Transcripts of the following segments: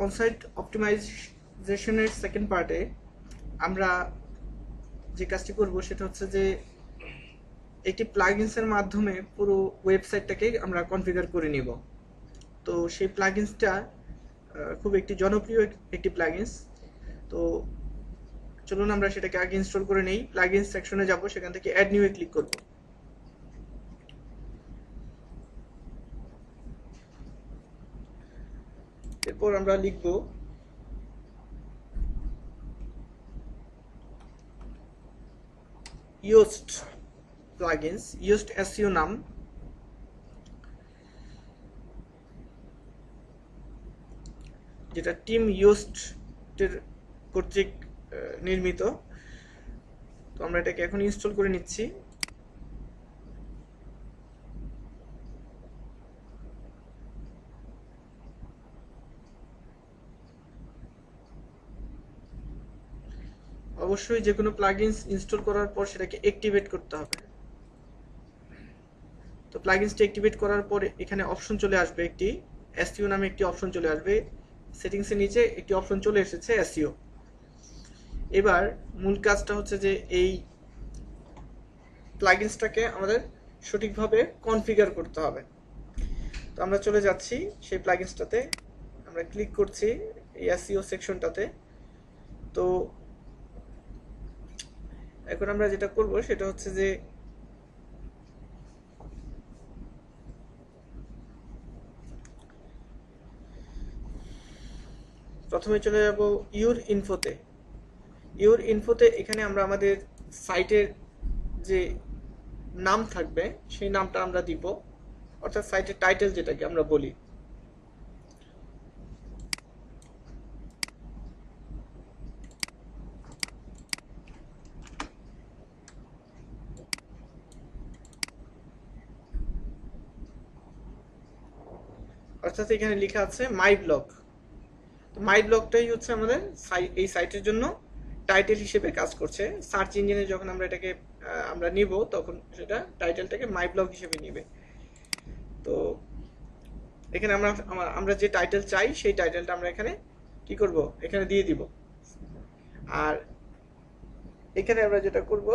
Onsite অপটিমাইজেশনের second পার্টে আমরা যে কাজটি করব সেটা হচ্ছে যে একটি প্লাগইনসের মাধ্যমে পুরো ওয়েবসাইটটাকে আমরা কনফিগার করে নিব। তো সেই প্লাগইনসটা খুব একটি জনপ্রিয় একটি প্লাগইনস। তো চলুন আমরা সেটাকে আগে ইনস্টল করে নেই। প্লাগইনস সেকশনে যাব, সেখান থেকে অ্যাড নিউ এ ক্লিক করব। এরপর আমরা লিখব ইয়োস্ট প্লাগইনস, ইয়োস্ট এসইও নাম। যেটা টিম ইয়োস্টের কর্তৃক নির্মিত। তো আমরা এটাকে এখন ইনস্টল করে নিচ্ছি। অবশ্যই যে কোনো প্লাগইনস ইনস্টল করার পর সেটাকে অ্যাক্টিভেট করতে হবে। তো প্লাগইনসটি অ্যাক্টিভেট করার পরে এখানে অপশন চলে আসবে, একটি এসইও নামে একটি অপশন চলে আসবে। সেটিংসের নিচে একটি অপশন চলে এসেছে এসইও। এবার মূল কাজটা হচ্ছে যে এই প্লাগইনসটাকে আমাদের সঠিকভাবে কনফিগার করতে হবে। তো আমরা চলে যাচ্ছি সেই প্লাগইনসটাতে, আমরা ক্লিক করছি এই এসইও সেকশনটাতে। তো এখন আমরা যেটা করব সেটা হচ্ছে যে প্রথমে চলে যাব ইউর ইনফোতে। ইউর ইনফোতে এখানে আমরা আমাদের সাইটের যে নাম থাকবে সেই নামটা আমরা দিব, অর্থাৎ সাইটের টাইটেল যেটাকে আমরা বলি। অর্থাৎ এখানে লেখা আছে মাই ব্লগ। তো মাই ব্লগটাই হচ্ছে আমাদের এই সাইটের জন্য টাইটেল হিসেবে কাজ করছে। সার্চ ইঞ্জিনে যখন আমরা এটাকে আমরা নিব তখন সেটা টাইটেলটাকে মাই ব্লগ হিসেবে নিবে। তো এখানে আমরা যে টাইটেল চাই সেই টাইটেলটা আমরা এখানে কি করব, এখানে দিয়ে দিব। আর এখানে আমরা যেটা করব,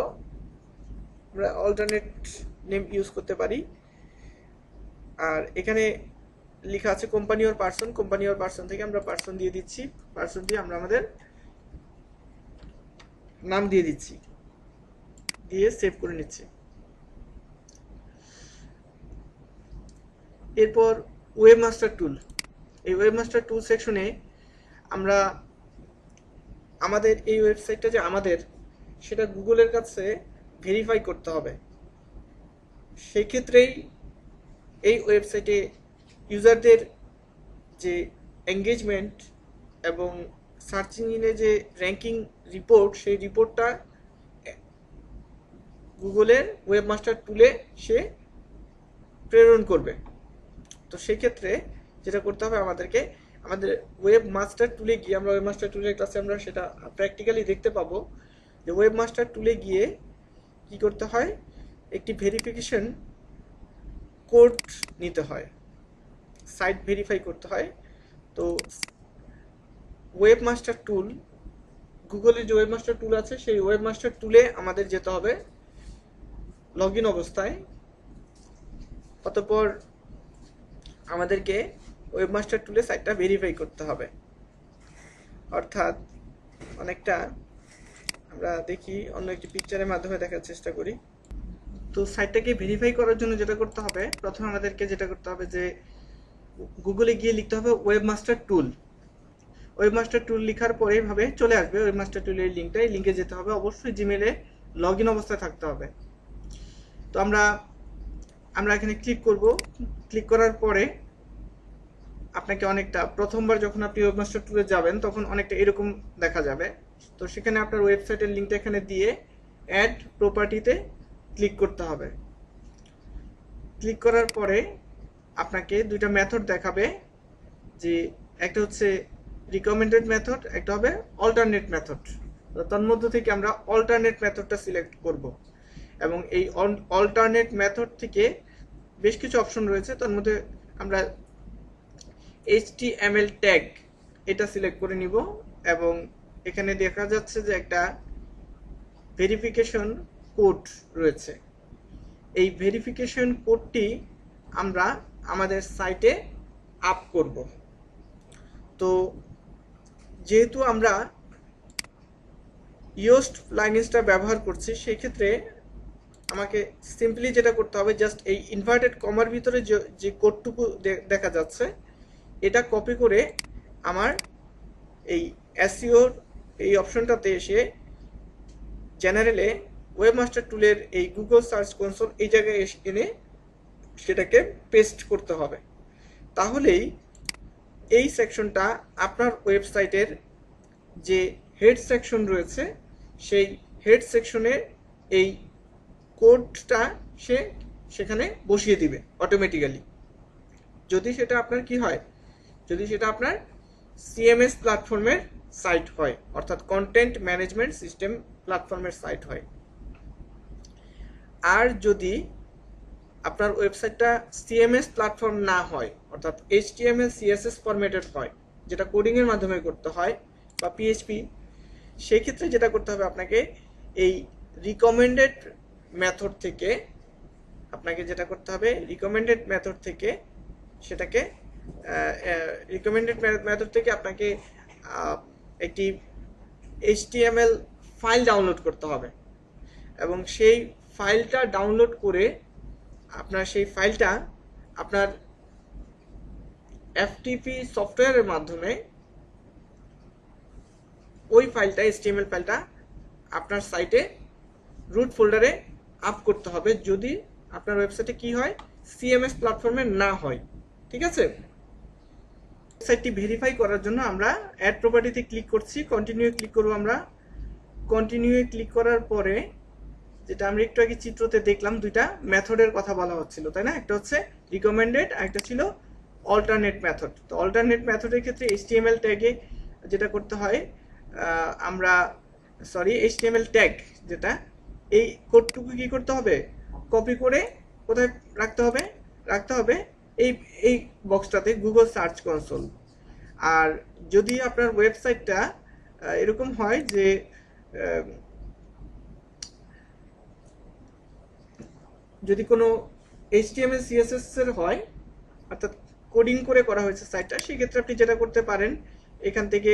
আমরা অল্টারনেট নেম ইউজ করতে পারি। আর এখানে লেখা আছে company or person, company or person থেকে আমরা পার্সন দিয়ে দিচ্ছি। পার্সন দিয়ে আমরা আমাদের নাম দিয়ে দিচ্ছি, দিয়ে সেভ করে নিচ্ছি। এরপর ওয়েবমাস্টার টুল। এই ওয়েবমাস্টার টুল সেকশনে আমরা আমাদের এই ওয়েবসাইটটা যে আমাদের, সেটা গুগলের কাছে ভেরিফাই করতে হবে। সেই ক্ষেত্রেই এই ওয়েবসাইটে ইউজারদের যে এঙ্গেজমেন্ট এবং সার্চ ইঞ্জিনে যে র্যাঙ্কিং রিপোর্ট, সেই রিপোর্টটা গুগলের ওয়েবমাস্টার টুলে সে প্রেরণ করবে। তো সেক্ষেত্রে যেটা করতে হবে আমাদেরকে, আমাদের ওয়েবমাস্টার টুলে গিয়ে, আমরা ওয়েবমাস্টার টুলের ক্লাসে আমরা সেটা প্র্যাকটিক্যালি দেখতে পাবো যে ওয়েবমাস্টার টুলে গিয়ে কি করতে হয়, একটি ভেরিফিকেশন কোড নিতে হয়, সাইট ভেরিফাই করতে হয়। তো ওয়েবমাস্টার টুল, গুগলের যে ওয়েবমাস্টার টুল আছে সেই ওয়েবমাস্টার টুলে আমাদের যেতে হবে লগ ইন অবস্থায়। অতঃপর আমাদেরকে ওয়েবমাস্টার টুলে সাইটটা ভেরিফাই করতে হবে। অর্থাৎ অনেকটা আমরা দেখি অন্য একটি পিকচারের মাধ্যমে দেখার চেষ্টা করি। তো সাইটটাকে ভেরিফাই করার জন্য যেটা করতে হবে, প্রথমে আমাদেরকে যেটা করতে হবে যে গুগলে গিয়ে লিখতে হবে ওয়েবমাস্টার টুল। ওয়েবমাস্টার টুল লেখার পরে এইভাবে চলে আসবে ওয়েবমাস্টার টুলের লিঙ্কটা। এই লিঙ্কে যেতে হবে, অবশ্যই জিমেলে লগ ইন অবস্থায় থাকতে হবে। তো আমরা এখানে ক্লিক করব। ক্লিক করার পরে আপনাকে অনেকটা, প্রথমবার যখন আপনি ওয়েবমাস্টার টুলে যাবেন তখন অনেকটা এরকম দেখা যাবে। তো সেখানে আপনার ওয়েবসাইটের লিঙ্কটা এখানে দিয়ে অ্যাড প্রপার্টিতে ক্লিক করতে হবে। ক্লিক করার পরে আপনাকে দুইটা মেথড দেখাবে, যে একটা হচ্ছে রিকমেন্ডেড মেথড, একটা হবে অল্টারনেট মেথড। তার মধ্য থেকে আমরা অল্টারনেট মেথডটা সিলেক্ট করব এবং এই অল্টারনেট মেথড থেকে বেশ কিছু অপশন রয়েছে। তার মধ্যে আমরা HTML ট্যাগ এটা সিলেক্ট করে নিব এবং এখানে দেখা যাচ্ছে যে একটা ভেরিফিকেশন কোড রয়েছে। এই ভেরিফিকেশন কোডটি আমরা আমাদের সাইটে আপ করব। তো যেহেতু আমরা ইয়োস্ট প্লাগইনসটা ব্যবহার করছি, সেই ক্ষেত্রে আমাকে সিম্পলি যেটা করতে হবে, জাস্ট এই ইনভার্টেড কমার ভিতরে যে কোডটুকু দেখা যাচ্ছে এটা কপি করে আমার এই এসইওর এই অপশনটাতে এসে জেনারেলে ওয়েবমাস্টার টুলের এই গুগল সার্চ কনসোল এই জায়গায় এনে সেটাকে পেস্ট করতে হবে। তাহলেই এই সেকশনটা আপনার ওয়েবসাইটের যে হেড সেকশন রয়েছে সেই হেড সেকশনের এই কোডটা সে সেখানে বসিয়ে দিবে অটোমেটিক্যালি। যদি সেটা আপনার কি হয়, যদি সেটা আপনার সিএমএস প্ল্যাটফর্মের সাইট হয়, অর্থাৎ কন্টেন্ট ম্যানেজমেন্ট সিস্টেম প্ল্যাটফর্মের সাইট হয়। আর যদি আপনার ওয়েবসাইটটা সিএমএস প্ল্যাটফর্ম না হয়, অর্থাৎ এইচটিএমএল সিএসএস ফরম্যাটেড হয়, যেটা কোডিংয়ের মাধ্যমে করতে হয়, বা পিএইচপি, সেই ক্ষেত্রে যেটা করতে হবে আপনাকে এই রিকমেন্ডেড মেথড থেকে সেটাকে আপনাকে একটি এইচটিএমএল ফাইল ডাউনলোড করতে হবে এবং সেই ফাইলটা ডাউনলোড করে আপনার সেই ফাইলটা আপনার এফটিপি সফটওয়্যারের মাধ্যমে ওই ফাইলটা এইচটিএমএল ফাইলটা আপনার সাইটে রুট ফোল্ডারে আপ করতে হবে, যদি আপনার ওয়েবসাইটে কি হয়, সিএমএস প্ল্যাটফর্মে না হয়। ঠিক আছে, ওয়েবসাইটটি ভেরিফাই করার জন্য আমরা অ্যাড প্রপার্টিতে ক্লিক করছি, কন্টিনিউ ক্লিক করব। আমরা কন্টিনিউ ক্লিক করার পরে যেটা আমরা একটু আগে চিত্রতে দেখলাম, দুইটা মেথডের কথা বলা হচ্ছিল, তাই না? একটা হচ্ছে রিকমেন্ডেড আর একটা ছিল অল্টারনেট মেথড। তো অল্টারনেট মেথডের ক্ষেত্রে এইচটিএমএল ট্যাগে যেটা করতে হয়, এইচটিএমএল ট্যাগ যেটা, এই কোডটুকু কি করতে হবে, কপি করে কোথায় রাখতে হবে এই বক্সটাতে, গুগল সার্চ কনসোল। আর যদি আপনার ওয়েবসাইটটা এরকম হয় যে যদি কোনো এইচটিএমএল সিএসএস এর হয়, অর্থাৎ কোডিং করে করা হয়েছে সাইটটা, সেই ক্ষেত্রে আপনি যেটা করতে পারেন, এখান থেকে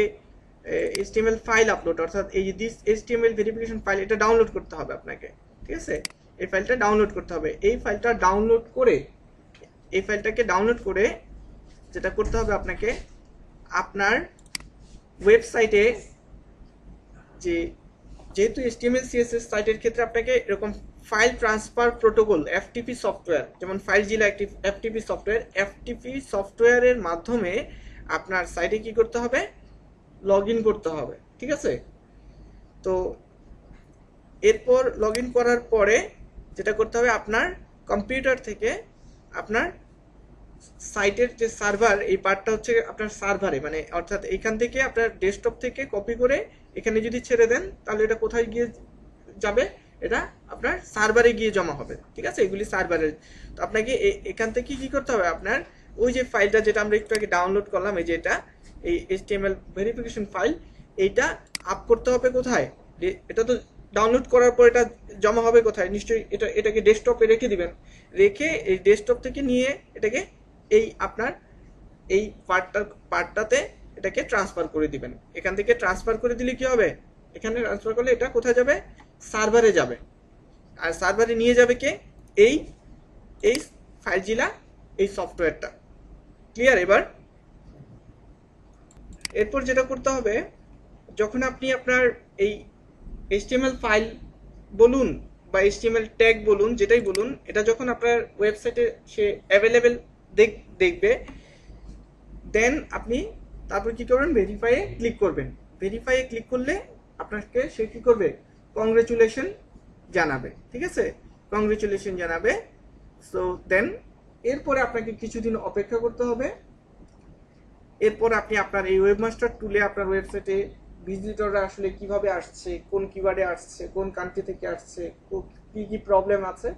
এইচটিএমএল ফাইল আপলোড, অর্থাৎ এই দিস এইচটিএমএল ভেরিফিকেশন ফাইল, এটা ডাউনলোড করতে হবে আপনাকে। ঠিক আছে, এই ফাইলটা ডাউনলোড করতে হবে। এই ফাইলটাকে ডাউনলোড করে যেটা করতে হবে আপনাকে, আপনার ওয়েবসাইটে যেহেতু এইচটিএমএল সিএসএস সাইটের ক্ষেত্রে আপনাকে এরকম file transfer protocol FTP software, যেমন ফাইলজিলা এফটিপি সফটওয়্যারের মাধ্যমে আপনার সাইটে কি করতে হবে, লগ ইন করতে হবে। ঠিক আছে, তো এরপর লগ ইন করার পরে যেটা করতে হবে, আপনার কম্পিউটার থেকে আপনার সাইটের যে সার্ভার, এই পার্টটা হচ্ছে আপনার সার্ভারে, মানে অর্থাৎ এইখান থেকে আপনার ডেস্কটপ থেকে কপি করে এখানে যদি ছেড়ে দেন, তাহলে এটা কোথায় গিয়ে যাবে, এটা আপনার সার্ভারে গিয়ে জমা হবে। ঠিক আছে, এগুলি সার্ভারের। তো আপনাকে এখান থেকে কি করতে হবে, আপনার ওই যে ফাইলটা যেটা আমরা একটু আগে ডাউনলোড করলাম, এই যে এই এইচটিএমএল ভেরিফিকেশন ফাইল, এইটা আপ করতে হবে কোথায়, এটা তো ডাউনলোড করার পর এটা জমা হবে কোথায়, নিশ্চয়ই এটাকে ডেস্কটপে রেখে দিবেন। রেখে এই ডেস্কটপ থেকে নিয়ে এটাকে আপনার এই পার্টটাতে এটাকে ট্রান্সফার করে দিবেন। এখান থেকে ট্রান্সফার করে দিলে কি হবে, এখানে ট্রান্সফার করলে এটা কোথায় যাবে, সার্ভারে যাবে। আর সার্ভারে নিয়ে যাবে কে, এই ফাইলজিলা এই সফটওয়্যারটা। ক্লিয়ার? এরপর যেটা করতে হবে, যখন আপনি আপনার এই এইচটিএমএল ফাইল বলুন বা এইচটিএমএল ট্যাগ বলুন, যেটাই বলুন, এটা যখন আপনার ওয়েবসাইটে সে অ্যাভেলেবেল দেখবে, দেন আপনি তারপর কি করবেন, ভেরিফাইয়ে ক্লিক করবেন। ভেরিফাইয়ে ক্লিক করলে আপনাকে সে কি করবে, কংগ্রেচুলেশন জানাবে। ঠিক আছে, কংগ্রেচুলেশন জানাবে। সো দেন এরপরে আপনাকে কিছুদিন অপেক্ষা করতে হবে। এরপর আপনি আপনার এই ওয়েবমাস্টার টুলে আপনার ওয়েবসাইটে ভিজিটররা আসলে কিভাবে আসছে, কোন কিওয়ার্ডে আসছে, কোন কান্ট্রি থেকে আসছে, কি কি প্রবলেম আছে,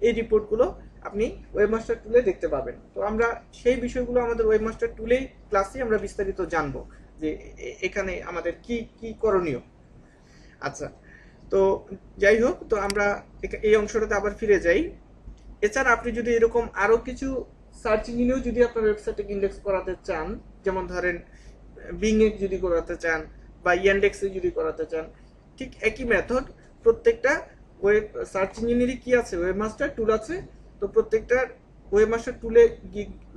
এই রিপোর্টগুলো আপনি ওয়েবমাস্টার টুলে দেখতে পাবেন। তো আমরা সেই বিষয়গুলো আমাদের ওয়েবমাস্টার টুলেই ক্লাসে আমরা বিস্তারিত জানবো। যে এখানে আমাদের কি কি করণীয়। আচ্ছা, তো যাই হোক, তো আমরা এই অংশটাতে আবার ফিরে যাই। এছাড়া আপনি যদি এরকম আরো কিছু সার্চ ইঞ্জিনেও যদি আপনার ওয়েবসাইটে ইন্ডেক্স করাতে চান, যেমন ধরেন বিং এ যদি করাতে চান বা ইয়ান্ডেক্সে যদি করাতে চান, ঠিক একই মেথড। প্রত্যেকটা ওয়েব সার্চ ইঞ্জিনেরই কি আছে, ওয়েবমাস্টার টুল আছে। তো প্রত্যেকটা ওয়েবমাস্টার টুলে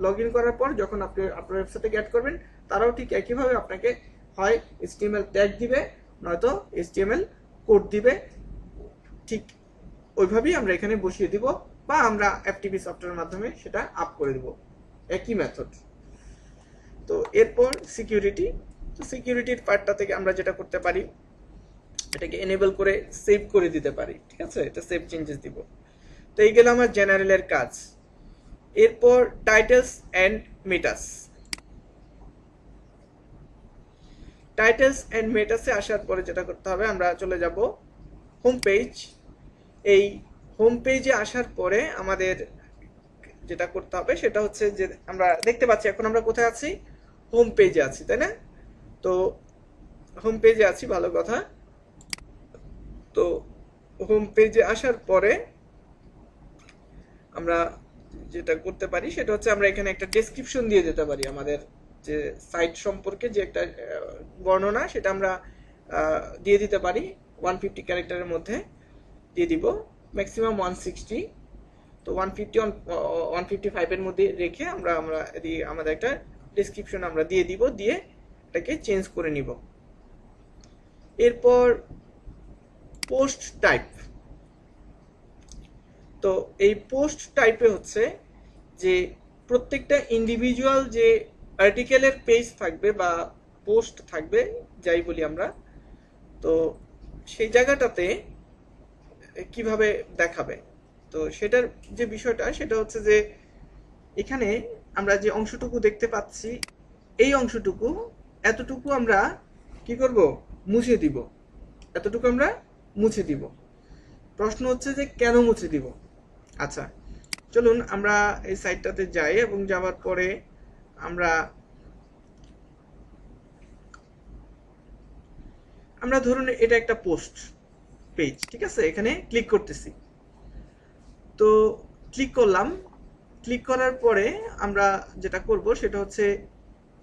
লগ ইন করার পর যখন আপনি আপনার ওয়েবসাইটে অ্যাড করবেন, তারাও ঠিক একইভাবে আপনাকে হয় HTML ট্যাগ দিবে, নয়তো HTML কোড দিবে। ঠিক ওইভাবেই আমরা এখানে বসিয়ে দিব, বা আমরা FTP সফটওয়্যারের মাধ্যমে সেটা আপ করে দিব, একই মেথড। তো এরপর সিকিউরিটি। তো সিকিউরিটির পার্টটা থেকে আমরা যেটা করতে পারি, এটাকে এনেবল করে সেভ করে দিতে পারি, ঠিক আছে, এটা সেভ চেঞ্জেস দিব। তো এই গেল আমার জেনারেলের কাজ। এরপর টাইটেলস অ্যান্ড মেটাস। টাইটেলস অ্যান্ড মেটাসে আসার পরে যেটা করতে হবে, আমরা চলে যাব হোম পেজ। এই হোম পেজে আসার পরে আমাদের যেটা করতে হবে সেটা হচ্ছে যে, আমরা দেখতে পাচ্ছি এখন আমরা কোথায় আছি, হোম পেজে আছি, তাই না? তো হোম পেজে আছি, ভালো কথা। তো হোম পেজে আসার পরে আমরা যেটা করতে পারি সেটা হচ্ছে, আমরা এখানে একটা ডেসক্রিপশন দিয়ে দিতে পারি। আমাদের যে সাইট সম্পর্কে যে একটা বর্ণনা, সেটা আমরা দিয়ে দিতে পারি 150 ক্যারেক্টারের মধ্যে দিয়ে দিব, ম্যাক্সিমাম 160। তো 155 এর মধ্যে রেখে আমরা আমাদের একটা ডেসক্রিপশন আমরা দিয়ে দিব, দিয়ে এটাকে চেঞ্জ করে নিব। এরপর পোস্ট টাইপ। তো এই পোস্ট টাইপে হচ্ছে যে প্রত্যেকটা ইন্ডিভিজুয়াল যে আর্টিকেলের পেজ থাকবে বা পোস্ট থাকবে, যাই বলি আমরা, তো সেই জায়গাটাতে কিভাবে দেখাবে। তো সেটার যে বিষয়টা সেটা হচ্ছে যে, এখানে আমরা যে অংশটুকু দেখতে পাচ্ছি, এই অংশটুকু এতটুকু আমরা কি করব, মুছে দিব। এতটুকু আমরা মুছে দিব। প্রশ্ন হচ্ছে যে কেন মুছে দিব। আচ্ছা, চলুন আমরা এই সাইটটাতে যাই, এবং যাওয়ার পরে আমরা ধরুন এটা একটা পোস্ট পেজ, ঠিক আছে, এখানে ক্লিক করতেছি। তো ক্লিক করলাম। ক্লিক করার পরে আমরা যেটা করব সেটা হচ্ছে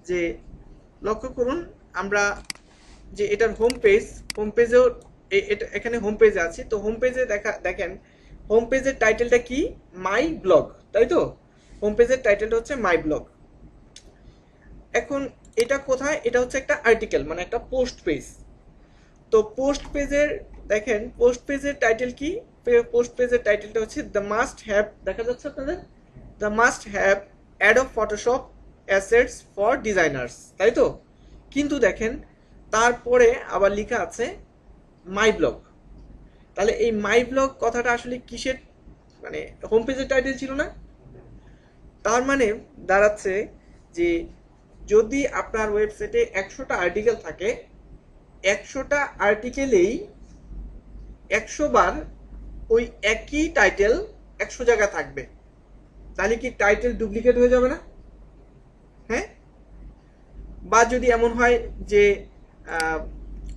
যে, লক্ষ্য করুন আমরা যে এটার হোম পেজেও এখানে হোম পেজে আছে। তো হোম পেজে দেখেন হোম পেজের টাইটেলটা কি, মাই ব্লগ, তাই তো? হোম পেজের টাইটেলটা হচ্ছে মাই ব্লগ। এখন এটা কোথায়, এটা হচ্ছে একটা আর্টিকেল, মানে একটা পোস্ট পেজ। তো পোস্ট পেজের দেখেন, পোস্ট পেজের টাইটেল কি, পোস্ট পেজের টাইটেলটা হচ্ছে দ্য মাস্ট হ্যাভ, দেখা যাচ্ছে আপনাদের, the must have Adobe Photoshop assets for designers, তাই তো? কিন্তু দেখেন তারপরে আবার লেখা আছে মাই ব্লগ। তাহলে এই মাই ব্লগ কথাটা আসলে কিসের, মানে হোম পেজের টাইটেল ছিল না? তার মানে দাঁড়াচ্ছে যে, যদি আপনার ওয়েবসাইটে 100টা আর্টিকেল থাকে, 100টা আর্টিকেলেই 100 বার ওই একই টাইটেল 100 জায়গায় থাকবে, তাহলে কি টাইটেল ডুপ্লিকেট হয়ে যাবে না? হ্যাঁ। বা যদি এমন হয় যে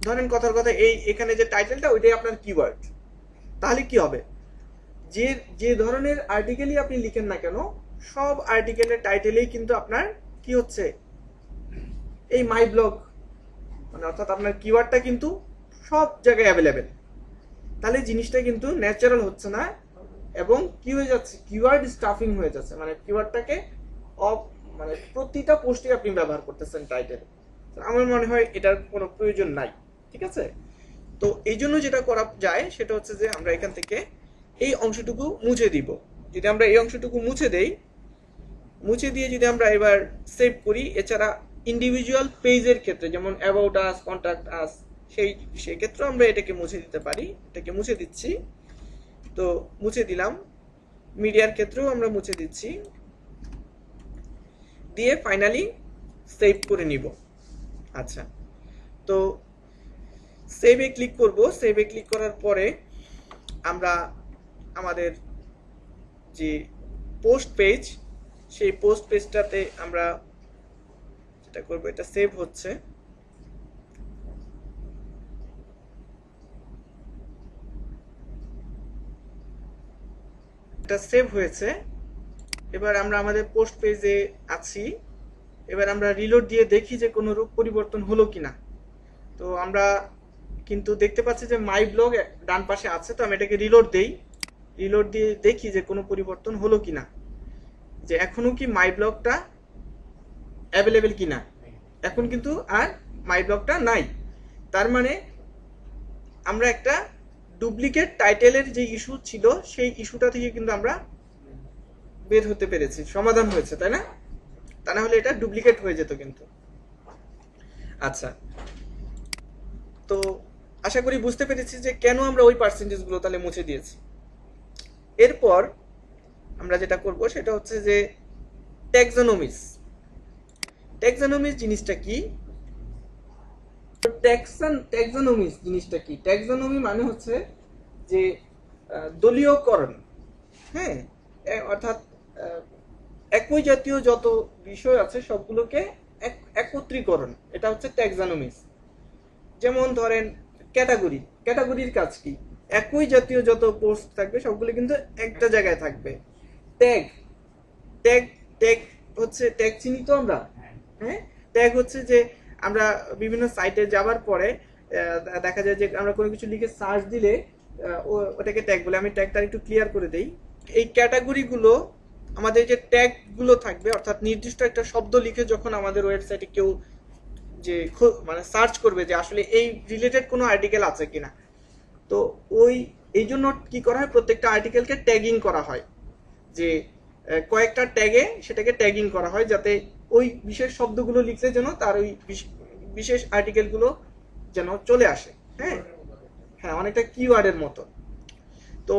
ধরেন কথার কথা, এখানে যে টাইটেলটা ওইটাই আপনার কিওয়ার্ড, তাহলে কি হবে, যে যে ধরনের আর্টিকেলই আপনি লিখেন না কেন, সব আর্টিকেলের টাইটেলেই কিন্তু আপনার কি হচ্ছে, এই মাই ব্লগ, মানে অর্থাৎ আপনার কিওয়ার্ডটা কিন্তু সব জায়গায় অ্যাভেলেবেল। তাহলে জিনিসটা কিন্তু ন্যাচারাল হচ্ছে না, এবং কি হয়ে যাচ্ছে, কিওয়ার্ড স্টাফিং হয়ে যাচ্ছে, মানে কিওয়ার্ডটাকে মানে প্রতিটা পোস্টে আপনি ব্যবহার করতেছেন টাইটেল। আমার মনে হয় এটার কোনো প্রয়োজন নাই, ঠিক আছে? তো এই জন্য যেটা করা যায় সেটা হচ্ছে যে, আমরা এখান থেকে এই অংশটুকু মুছে দিব। যদি আমরা এই অংশটুকু মুছে দেই, মুছে দিয়ে যদি আমরা এবার সেভ করি, এছাড়া ইন্ডিভিজুয়াল পেজের ক্ষেত্রে যেমন অ্যাবাউট আস, কন্ট্যাক্ট আস, সেই ক্ষেত্রে আমরা এটাকে মুছে দিতে পারি। এটাকে মুছে দিচ্ছি। তো মুছে দিলাম। মিডিয়ার ক্ষেত্রেও আমরা মুছে দিচ্ছি, দিয়ে ফাইনালি সেভ করে নিব। আচ্ছা, তো সেভে ক্লিক করব। সেভে ক্লিক করার পরে আমরা আমাদের যে পোস্ট পেজ, সেই পোস্ট পেজটাতে আমরা যেটা করব, এটা সেভ হচ্ছে, এটা সেভ হয়েছে। এবার আমরা আমাদের পোস্ট পেজে আছি। এবার আমরা রিলোড দিয়ে দেখি যে কোনো রূপ পরিবর্তন হলো কিনা। তো আমরা কিন্তু দেখতে পাচ্ছি যে মাই ব্লগ ডান পাশে আছে। তো আমি এটাকে রিলোড দেই, রিলোড দিয়ে দেখি যে কোনো পরিবর্তন হলো কিনা, যে এখনো কি মাই ব্লগটা অ্যাভেলেবেল কিনা। এখন কিন্তু আর মাই ব্লগটা নাই। তার মানে আমরা একটা ডুপ্লিকেট টাইটেলের যে ইস্যু ছিল সেই ইস্যুটা থেকে কিন্তু আমরা বের হতে পেরেছি, সমাধান হয়েছে, তাই না? তা না হলে এটা ডুপ্লিকেট হয়ে যেত কিন্তু। আচ্ছা, তো আশা করি বুঝতে পেরেছি যে কেন আমরা ওই পার্সেন্টেজগুলো তাহলে মুছে দিয়েছি। এরপর আমরা যেটা করব সেটা হচ্ছে যে ট্যাক্সোনমিস। ট্যাক্সোনমিস জিনিসটা কি? ট্যাক্সোনমিস জিনিসটা কি? ট্যাক্সোনমি মানে হচ্ছে যে দলীয়করণ। হ্যাঁ, অর্থাৎ একই জাতীয় যত বিষয় আছে সবগুলোকে একত্রীকরণ, এটা হচ্ছে ট্যাক্সোনমিস। যেমন ধরেন ক্যাটাগরি, ক্যাটাগরির কাজ কি? একই জাতীয় যত পোস্ট থাকবে সবগুলো কিন্তু একটা জায়গায় থাকবে। ট্যাগ, ট্যাগ ট্যাগ হচ্ছে ট্যাগ চিনি তো আমরা। হ্যাঁ, ট্যাগ হচ্ছে যে আমরা বিভিন্ন সাইটে যাওয়ার পরে দেখা যায় যে আমরা কোনো কিছু লিখে সার্চ দিলে ওটাকে ট্যাগ বলে। আমি ট্যাগটা একটু ক্লিয়ার করে দেই। এই ক্যাটাগরিগুলো আমাদের যে ট্যাগগুলো থাকবে, অর্থাৎ নির্দিষ্ট একটা শব্দ লিখে যখন আমাদের ওয়েবসাইটে কেউ যে মানে সার্চ করবে যে আসলে এই রিলেটেড কোনো আর্টিকেল আছে কিনা, তো ওই এই জন্য কি করা হয়, প্রত্যেকটা আর্টিকেলকে ট্যাগিং করা হয়। যে কয়েকটা ট্যাগে সেটাকে ট্যাগিং করা হয় যাতে ওই বিশেষ শব্দগুলো লিখলে যেন তার ওই বিশেষ আর্টিকেলগুলো যেন চলে আসে। হ্যাঁ হ্যাঁ, অনেকটা কিওয়ার্ডের মতো। তো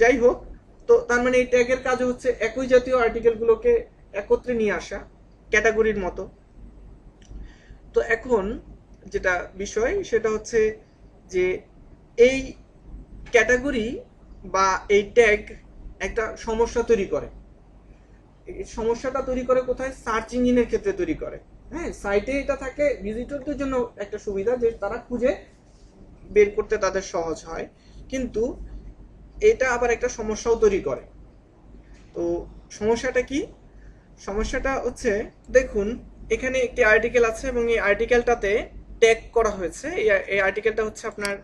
যাই হোক, তো তার মানে এই ট্যাগের কাজ হচ্ছে একই জাতীয় আর্টিকেলগুলোকে একত্রে নিয়ে আসা, ক্যাটাগরির মতো। তো এখন যেটা বিষয় সেটা হচ্ছে যে এই ক্যাটাগরি বা এই ট্যাগ একটা সমস্যা তৈরি করে। এই সমস্যাটা তৈরি করে কোথায়? সার্চ ইঞ্জিনের ক্ষেত্রে তৈরি করে। হ্যাঁ, সাইটে এটা থাকে ভিজিটরদের জন্য একটা সুবিধা যে তারা খুঁজে বের করতে তাদের সহজ হয়, কিন্তু এটা আবার একটা সমস্যাও তৈরি করে। তো সমস্যাটা কি? সমস্যাটা হচ্ছে, দেখুন এখানে একটি আর্টিকেল আছে এবং এই আর্টিকেলটাতে ট্যাগ করা হয়েছে। এই আর্টিকেলটা হচ্ছে আপনার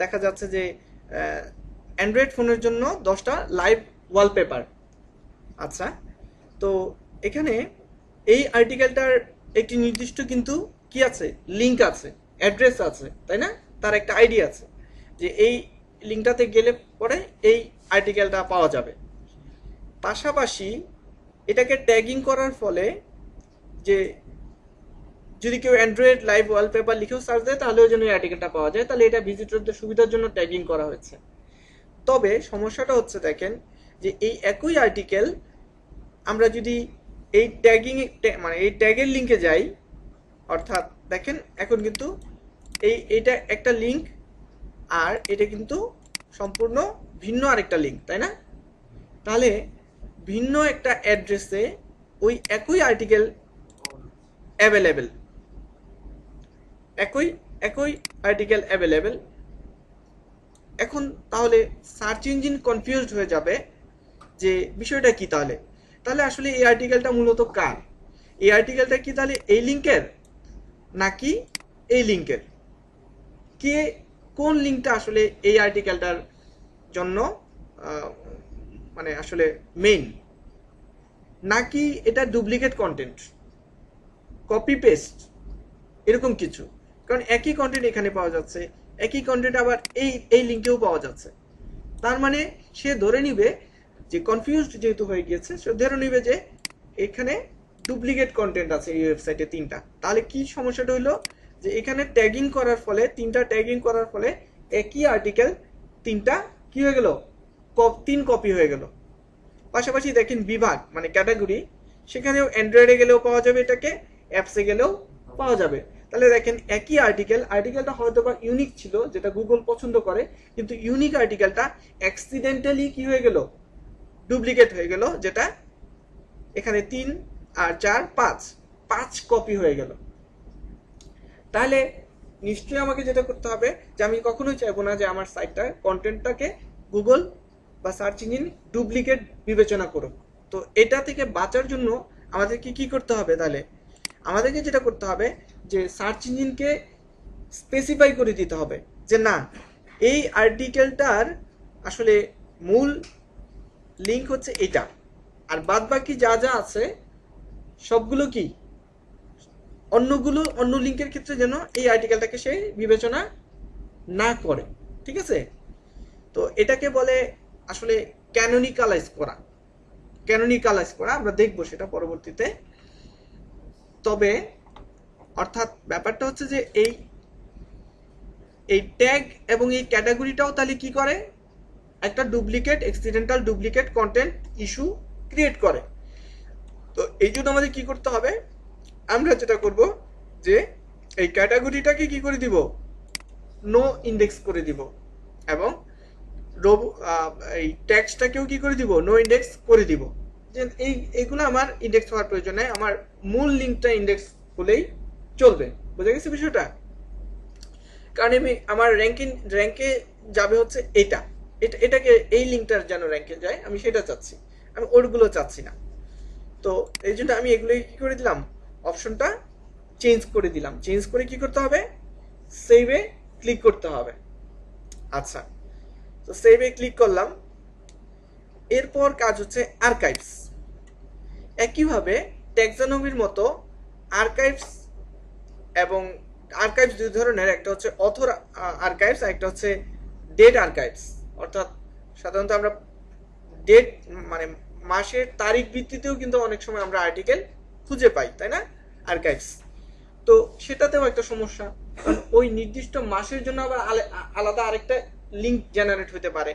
দেখা যাচ্ছে যে অ্যান্ড্রয়েড ফোনের জন্য 10টা লাইভ ওয়ালপেপার। আচ্ছা, তো এখানে এই আর্টিকেলটার একটি নির্দিষ্ট কিন্তু কি আছে, লিঙ্ক আছে, অ্যাড্রেস আছে, তাই না? তার একটা আইডি আছে যে এই লিঙ্কটাতে গেলে পরে এই আর্টিকেলটা পাওয়া যাবে। পাশাপাশি এটাকে ট্যাগিং করার ফলে যে যদি কেউ অ্যান্ড্রয়েড লাইভ ওয়ালপেপার লিখেও সার্চ দেয় তাহলেও যেন এই আর্টিকেলটা পাওয়া যায়, তাহলে এটা ভিজিটরদের সুবিধার জন্য ট্যাগিং করা হয়েছে। তবে সমস্যাটা হচ্ছে দেখেন যে এই একই আর্টিকেল আমরা যদি এই ট্যাগিং মানে এই ট্যাগের লিঙ্কে যাই, অর্থাৎ দেখেন এখন কিন্তু এইটা একটা লিঙ্ক আর এটা কিন্তু সম্পূর্ণ ভিন্ন আরেকটা লিঙ্ক, তাই না? তাহলে ভিন্ন একটা অ্যাড্রেসে ওই একই আর্টিকেল অ্যাভেলেবেল, একই আর্টিকেল অ্যাভেলেবেল। এখন তাহলে সার্চ ইঞ্জিন কনফিউজড হয়ে যাবে যে বিষয়টা কি। তাহলে আসলে এই আর্টিকেলটা মূলত কার? এই আর্টিকেলটা কি তাহলে এই লিঙ্কের নাকি এই লিঙ্কের? কে কোন লিঙ্কটা আসলে এই আর্টিকেলটার জন্য মানে আসলে মেইন, নাকি এটা ডুপ্লিকেট কন্টেন্ট, কপি পেস্ট এরকম কিছু? কারণ একই কন্টেন্ট এখানে পাওয়া যাচ্ছে, একই কন্টেন্ট আবার এই লিঙ্কেও পাওয়া যাচ্ছে। তার মানে সে ধরে নিবে যে কনফিউজড যেহেতু হয়ে গিয়েছে, সে ধরে নিবে যে এখানে ডুপ্লিকেট কন্টেন্ট আছে এই ওয়েবসাইটে 3টা। তাহলে কি সমস্যাটা হলো যে এখানে ট্যাগিং করার ফলে, 3টা ট্যাগিং করার ফলে একই আর্টিকেল 3টা কি হয়ে গেল, 3 কপি হয়ে গেল। পাশাপাশি দেখেন বিভাগ মানে ক্যাটাগরি, সেখানেও অ্যান্ড্রয়েডে গেলেও পাওয়া যাবে, এটাকে অ্যাপসে গেলেও পাওয়া যাবে। তাহলে দেখেন একই আর্টিকেলটা হয়তো বা ইউনিক ছিল, যেটা গুগল পছন্দ করে, কিন্তু ইউনিক আর্টিকেলটা অ্যাক্সিডেন্টালি কি হয়ে গেল, ডুপ্লিকেট হয়ে গেল, যেটা এখানে 3 আর 4 5 কপি হয়ে গেল। তাহলে নিশ্চয়ই আমাকে যেটা করতে হবে যে আমি কখনোই চাইবো না যে আমার সাইটটা কন্টেন্টটাকে গুগল বা সার্চ ইঞ্জিন ডুপ্লিকেট বিবেচনা করুক। তো এটা থেকে বাঁচার জন্য আমাদেরকে কি করতে হবে? তাহলে আমাদেরকে যেটা করতে হবে যে সার্চ ইঞ্জিনকে স্পেসিফাই করে দিতে হবে যে না, এই আর্টিকেলটার আসলে মূল লিঙ্ক হচ্ছে এটা, আর বাদ বাকি যা যা আছে সবগুলো কি অন্য লিঙ্কের ক্ষেত্রে যেন এই আর্টিকেলটাকে সে বিবেচনা না করে। ঠিক আছে? তো এটাকে বলে আসলে ক্যানোনিকালাইজ করা। আমরা দেখবো সেটা পরবর্তীতে। তবে অর্থাৎ ব্যাপারটা হচ্ছে যে এই ট্যাগ এবং এই ক্যাটাগরিটাও তাহলে কি করে? একটা accidental duplicate content issue create করে। তো এই জন্য আমাদের কি করতে হবে? আমরা যেটা করব যে এই ক্যাটাগরিটাকে কি করে দিব? নো ইন্ডেক্স করে দিব, এবং এই ট্যাগসটাকেও কি করে দিব? নো ইন্ডেক্স করে দিব। যে এইগুলো আমার ইন্ডেক্স হওয়ার প্রয়োজন নেই, আমার মূল লিঙ্কটা ইন্ডেক্স হলেই চলবে। বুঝা গেছে বিষয়টা? কারণ আমার র্যাঙ্কে যাবে হচ্ছে এটাকে এই লিঙ্কটার যেন র্যাঙ্কে যায়, আমি সেটা চাচ্ছি, আমি ওরগুলো চাচ্ছি না। তো এই জন্য আমি এগুলো কি করে দিলাম? অপশনটা চেঞ্জ করে দিলাম। চেঞ্জ করে কি করতে হবে? সেভে ক্লিক করতে হবে। আচ্ছা, তো সেভে ক্লিক করলাম। এরপর কাজ হচ্ছে আর্কাইভস। একইভাবে ট্যাক্সোনমির মতো আর্কাইভস এবং আর্কাইভস দুই ধরনের, একটা হচ্ছে অথর আর্কাইভস আর একটা হচ্ছে ডেট আর্কাইভস। অর্থাৎ সাধারণত আমরা ডেট মানে মাসের তারিখ ভিত্তিতেও কিন্তু অনেক সময় আমরা আর্টিকেল খুঁজে পাই, তাই না? আর্কাইভস। তো সেটাতেও একটা সমস্যা, কারণ ওই নির্দিষ্ট মাসের জন্য আবার আলাদা আরেকটা লিঙ্ক জেনারেট হতে পারে,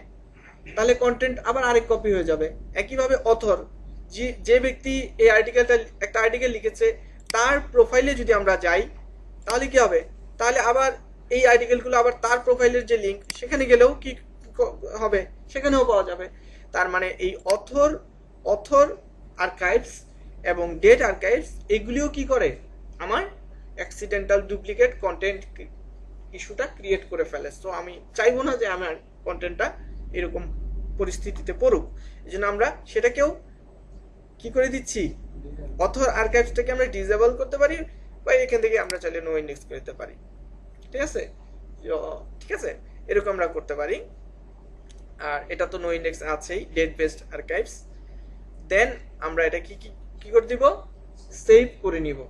তাহলে কন্টেন্ট আবার আরেক কপি হয়ে যাবে। একইভাবে অথর, যে ব্যক্তি এই একটা আর্টিকেল লিখেছে তার প্রোফাইলে যদি আমরা যাই তাহলে কি হবে? তাহলে আবার এই আর্টিকেলগুলো আবার তার প্রোফাইলের যে লিঙ্ক সেখানে গেলেও কি হবে? সেখানেও পাওয়া যাবে। তার মানে এই অথর আর্কাইভস এবং ডেট আর্কাইভস এগুলিও কি করে? আমার অ্যাক্সিডেন্টাল ডুপ্লিকেট কন্টেন্ট ইস্যুটা ক্রিয়েট করে ফেলে। তো আমি চাইবো না যে আমার কন্টেন্টটা এরকম পরিস্থিতিতে পড়ুক। এই জন্য আমরা সেটাকেও কি করে দিচ্ছি? অথর আর্কাইভসটাকে আমরা ডিসেবল করতে পারি, বা এখান থেকে আমরা চাইলে নো ইন্ডেক্স করতে পারি। ঠিক আছে? এরকম আমরা করতে পারি। আর এটা তো নো ইন্ডেক্স আছেই, ডেট বেসড আর্কাইভস। দেন আমরা এটা কি করে দিব? সেভ করে নিব।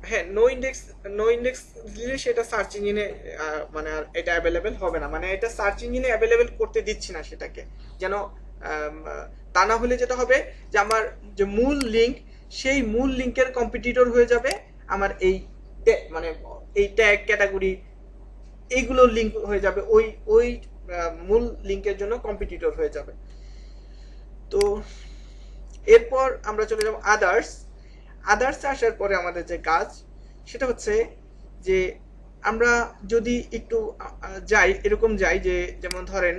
হ্যাঁ, নো ইন্ডেক্স দিলে সেটা সার্চ ইঞ্জিনে মানে আর এটা অ্যাভেলেবেল হবে না, মানে এটা সার্চ ইঞ্জিনে অ্যাভেলেবেল করতে দিচ্ছি না সেটাকে, যেন তা না হলে যেটা হবে যে আমার যে মূল লিঙ্ক, সেই মূল লিঙ্কের কম্পিটিটর হয়ে যাবে আমার এই মানে এই ট্যাগ ক্যাটাগরি এইগুলো লিঙ্ক হয়ে যাবে, ওই মূল লিঙ্কের জন্য কম্পিটিটর হয়ে যাবে। তো এরপর আমরা চলে যাব আদার্স আসার পরে আমাদের যে কাজ সেটা হচ্ছে যে আমরা যদি একটু এরকম যাই যে, যেমন ধরেন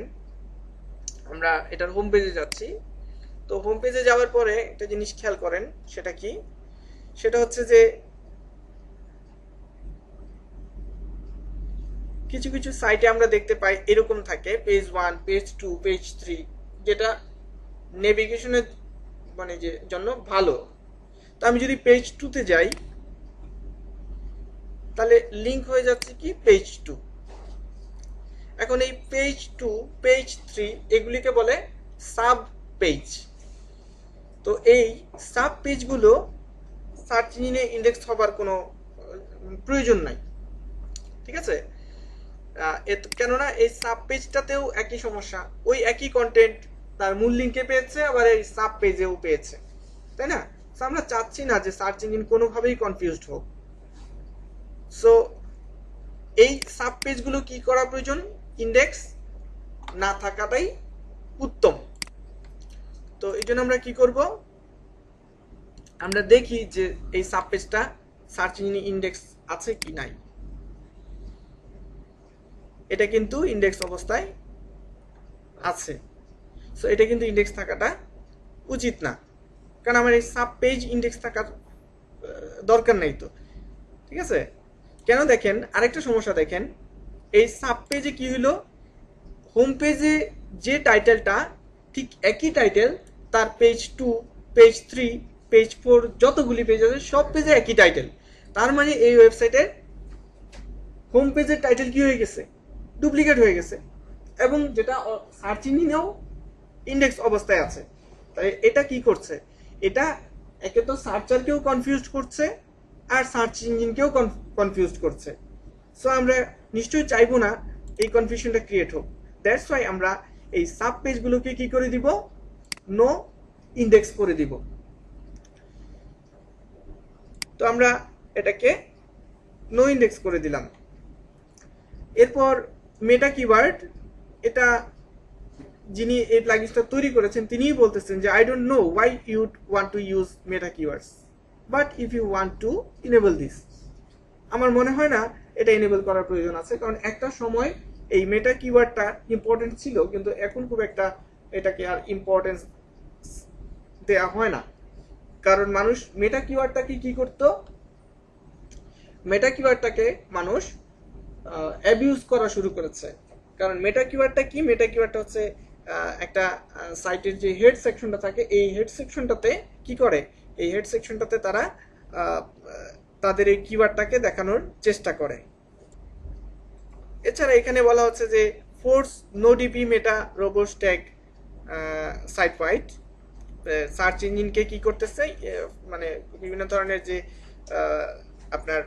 আমরা এটার হোম পেজে যাচ্ছি। তো হোম পেজে যাওয়ার পরে একটা জিনিস খেয়াল করেন, সেটা কি? সেটা হচ্ছে যে কিছু কিছু সাইটে আমরা দেখতে পাই এরকম থাকে পেজ 1, পেজ 2, পেজ 3, যেটা নেভিগেশনের মানে যে জন্য ভালো। তো আমি যদি পেজ 2 তে যাই তাহলে লিঙ্ক হয়ে যাচ্ছে কি? পেজ 2। এখন এই পেজ 2, পেজ 3 এগুলিকে বলে সাব পেজ। তো এই সাব পেজগুলো সার্চ ইঞ্জিনে ইন্ডেক্স হবার কোনো প্রয়োজন নাই। ঠিক আছে? কেননা এই সাব পেজটাতেও একই সমস্যা, ওই একই কন্টেন্ট তার মূল লিঙ্কে পেয়েছে, আবার এই সাব পেজেও পেয়েছে, তাই না? আমরা চাচ্ছি না যে সার্চ ইঞ্জিন কোনোভাবেই কনফিউজড হোক। সো এই সাব পেজগুলো কি করা প্রয়োজন? ইন্ডেক্স না থাকাটাই উত্তম। তো এই জন্য আমরা কি করব? আমরা দেখি যে এই সাব পেজটা সার্চ ইঞ্জিনে ইন্ডেক্স আছে কি নাই। এটা কিন্তু ইন্ডেক্স অবস্থায় আছে। সো এটা কিন্তু ইন্ডেক্স থাকাটা উচিত না, কারণ আমার এই সাব পেজ ইন্ডেক্স থাকার দরকার নেই। তো ঠিক আছে? কেন? দেখেন আরেকটা সমস্যা দেখেন, এই সাব পেজে কি হলো, হোম পেজে যে টাইটেলটা ঠিক একই টাইটেল তার পেজ 2, পেজ 3, পেজ 4 যতগুলি পেজ আছে সব পেজে একই টাইটেল। তার মানে এই ওয়েবসাইটের হোম পেজের টাইটেল কি হয়ে গেছে, ডুপ্লিকেট হয়ে গেছে, এবং যেটা সার্চ ইঞ্জিনেও ইন্ডেক্স অবস্থায় আছে। তাই এটা কি করছে, এটা একে তো সার্চারকেও কনফিউজ করছে আর সার্চ ইঞ্জিনকেও কনফিউজ করছে। সো আমরা নিশ্চয়ই চাইবো না এই কনফিউশনটা ক্রিয়েট হোক। দ্যাটস ওয়াই আমরা এই সাব পেজগুলোকে কি করে দিব, নো ইন্ডেক্স করে দিব। তো আমরা এটাকে নো ইন্ডেক্স করে দিলাম। এরপর মেটা কিওয়ার্ড, এটা যিনি এই প্লাগইনটা তৈরি করেছেন তিনিই বলতেছেন যে I don't know why you want to use meta keywords, but if you want to enable this. আমার মনে হয় না এটা এনেবল করার প্রয়োজন আছে, কারণ একটা সময় এই মেটা কিওয়ার্ডটা ইম্পর্টেন্ট ছিল, কিন্তু এখন খুব একটা এটাকে আর ইম্পর্টেন্স দেয়া হয় না। কারণ মানুষ মেটা কিওয়ার্ডটাকে কি করতো, মেটা কিওয়ার্ডটাকে মানুষ অ্যাবিউজ করা শুরু করেছে। কারণ মেটা কিওয়ার্ডটা কি, মেটা কিওয়ার্ডটা হচ্ছে একটা সাইটের যে হেড সেকশনটা থাকে, এই হেড সেকশনটাতে কি করে, এই হেড সেকশনটাতে তারা তাদের এই কিওয়ার্ডটাকে দেখানোর চেষ্টা করে। এছাড়া এখানে বলা হচ্ছে যে ফোর্স নো ডিপি মেটা রোবোস ট্যাগ সাইট ওয়াইড, সার্চ ইঞ্জিনকে কি করতেছে, মানে বিভিন্ন ধরনের যে আপনার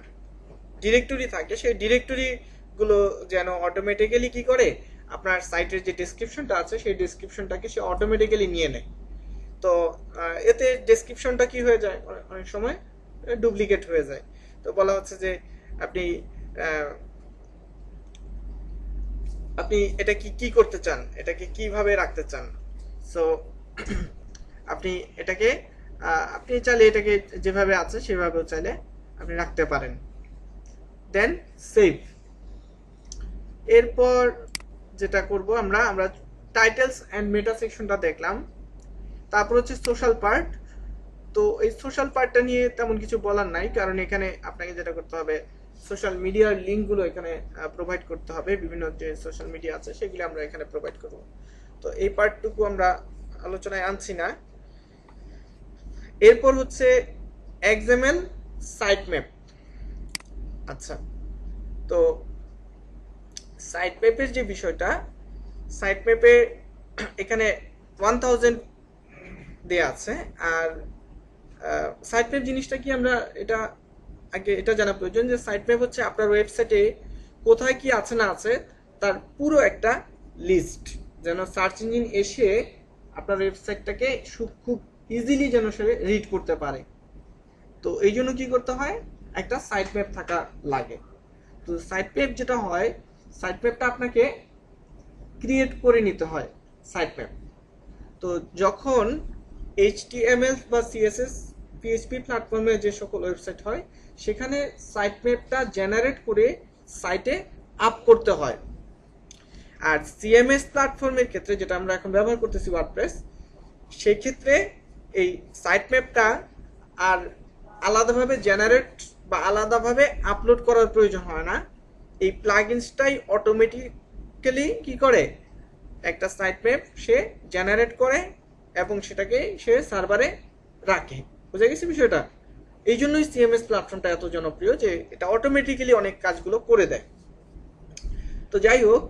ডিরেক্টরি থাকে সেই ডিরেক্টরিগুলো যেন অটোমেটিক্যালি কি করে, আপনার সাইটের যে ডেসক্রিপশনটা আছে সেই ডেসক্রিপশনটাকে সে অটোমেটিক্যালি নিয়ে নেয়। তো এতে ডেসক্রিপশনটা কি হয়ে যায়, অনেক সময় ডুপ্লিকেট হয়ে যায়। তো বলা হচ্ছে যে আপনি আপনি এটা কি করতে চান, এটাকে কিভাবে রাখতে চান। সো আপনি এটাকে আপনি চাইলে এটাকে যেভাবে আছে সেভাবেও চাইলে আপনি রাখতে পারেন। দেন সেভ। এরপর যেটা করব আমরা টাইটেলস এন্ড মেটা সেকশনটা দেখলাম। তারপর হচ্ছে সোশ্যাল পার্ট। তো এই সোশ্যাল পার্টটা নিয়ে তেমন কিছু বলার নাই, কারণ এখানে আপনাকে যেটা করতে হবে, সোশ্যাল মিডিয়ার লিঙ্কগুলো এখানে প্রোভাইড করতে হবে। বিভিন্ন যে সোশ্যাল মিডিয়া আছে সেগুলো আমরা এখানে প্রোভাইড করব। তো এই পার্টটুকু আমরা আলোচনায় আনছি না। এরপর হচ্ছে এক্সএমএল সাইট ম্যাপ। আচ্ছা, তো সাইট ম্যাপের যে বিষয়টা, সাইট ম্যাপে এখানে 1000 দেয়া আছে। আর সাইট ম্যাপ জিনিসটা কি, আমরা এটা আগে এটা জানা প্রয়োজন যে সাইট ম্যাপ হচ্ছে আপনার ওয়েবসাইটে কোথায় কি আছে না আছে তার পুরো একটা লিস্ট, যেন সার্চ ইঞ্জিন এসে আপনার ওয়েবসাইটটাকে খুব ইজিলি যেন সে রিড করতে পারে। তো এই জন্য কি করতে হয়, একটা সাইট ম্যাপ থাকা লাগে। তো সাইট ম্যাপ যেটা হয়, সাইট ম্যাপটা আপনাকে ক্রিয়েট করে নিতে হয় সাইট ম্যাপ। তো যখন HTML বা CSS PHP প্ল্যাটফর্মে যে সকল ওয়েবসাইট হয় সেখানে সাইট ম্যাপটা জেনারেট করে সাইটে আপ করতে হয়। আর CMS প্ল্যাটফর্মের ক্ষেত্রে, যেটা আমরা এখন ব্যবহার করতেছি ওয়ার্ডপ্রেস, সেই ক্ষেত্রে এই সাইট ম্যাপটা আর আলাদাভাবে জেনারেট বা আলাদাভাবে আপলোড করার প্রয়োজন হয় না। এই প্লাগইনসটাই অটোমেটিক্যালি কি করে, একটা সাইট ম্যাপ সে জেনারেট করে এবং সেটাকে সে সার্ভারে রাখে। বুঝে গেছি বিষয়টা? এই জন্যই CMS প্ল্যাটফর্মটা এত জনপ্রিয়, যে এটা অটোমেটিক্যালি অনেক কাজগুলো করে দেয়। তো যাই হোক,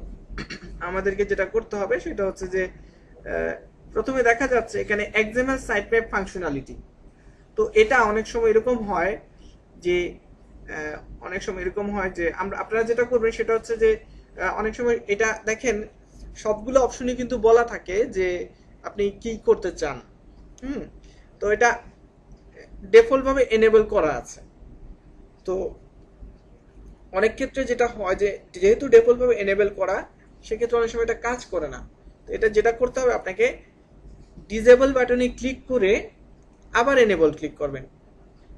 আমাদেরকে যেটা করতে হবে সেটা হচ্ছে যে প্রথমে দেখা যাচ্ছে এখানে XML সাইট ম্যাপ ফাংশনালিটি। তো এটা অনেক সময় এরকম হয় যে আপনারা যেটা করবেন সেটা হচ্ছে যে অনেক সময় এটা দেখেন সবগুলো অপশনই কিন্তু বলা থাকে যে আপনি কি করতে চান। তো এটা ডিফল্ট ভাবে এনেবল করা আছে। তো অনেক ক্ষেত্রে যেটা হয় যে যেহেতু ডিফল্ট ভাবে এনেবল করা, সেক্ষেত্রে অনেক সময় এটা কাজ করে না। তো এটা যেটা করতে হবে, আপনাকে ডিসেবল বাটনে ক্লিক করে আবার এনেবল ক্লিক করবেন,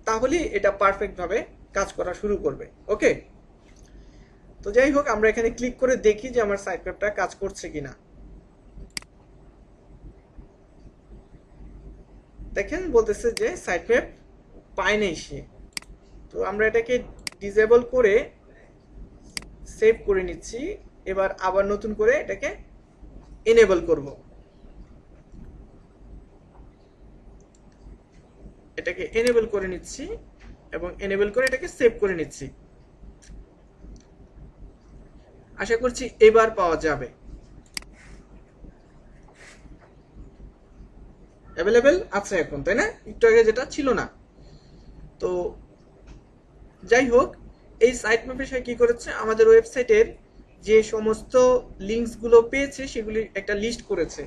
তাহলে এটা পারফেক্ট ভাবে কাজ করা শুরু করবে। ওকে, তো যাই হোক, আমরা এখানে ক্লিক করে দেখি যে আমার সাইট ম্যাপটা কাজ করছে কিনা। দেখেন বলতেছে যে সাইট ম্যাপ পায় নাই সে। তো আমরা এটাকে ডিসেবল করে সেভ করে নিচ্ছি। এবার আবার নতুন করে এটাকে এনেবল করব। এটাকে এনেবল করে নিচ্ছি এবং এনেবল করে এটাকে সেভ করে নিচ্ছি। আশা করছি এবার পাওয়া যাবে। অ্যাভেলেবেল আছে এখন, তাই না? একটু আগে যেটা ছিল না। তো যাই হোক, এই সাইট ম্যাপের সাথে কি করেছে, আমাদের ওয়েবসাইটের যে সমস্ত লিঙ্কসগুলো পেয়েছে সেগুলি একটা লিস্ট করেছে,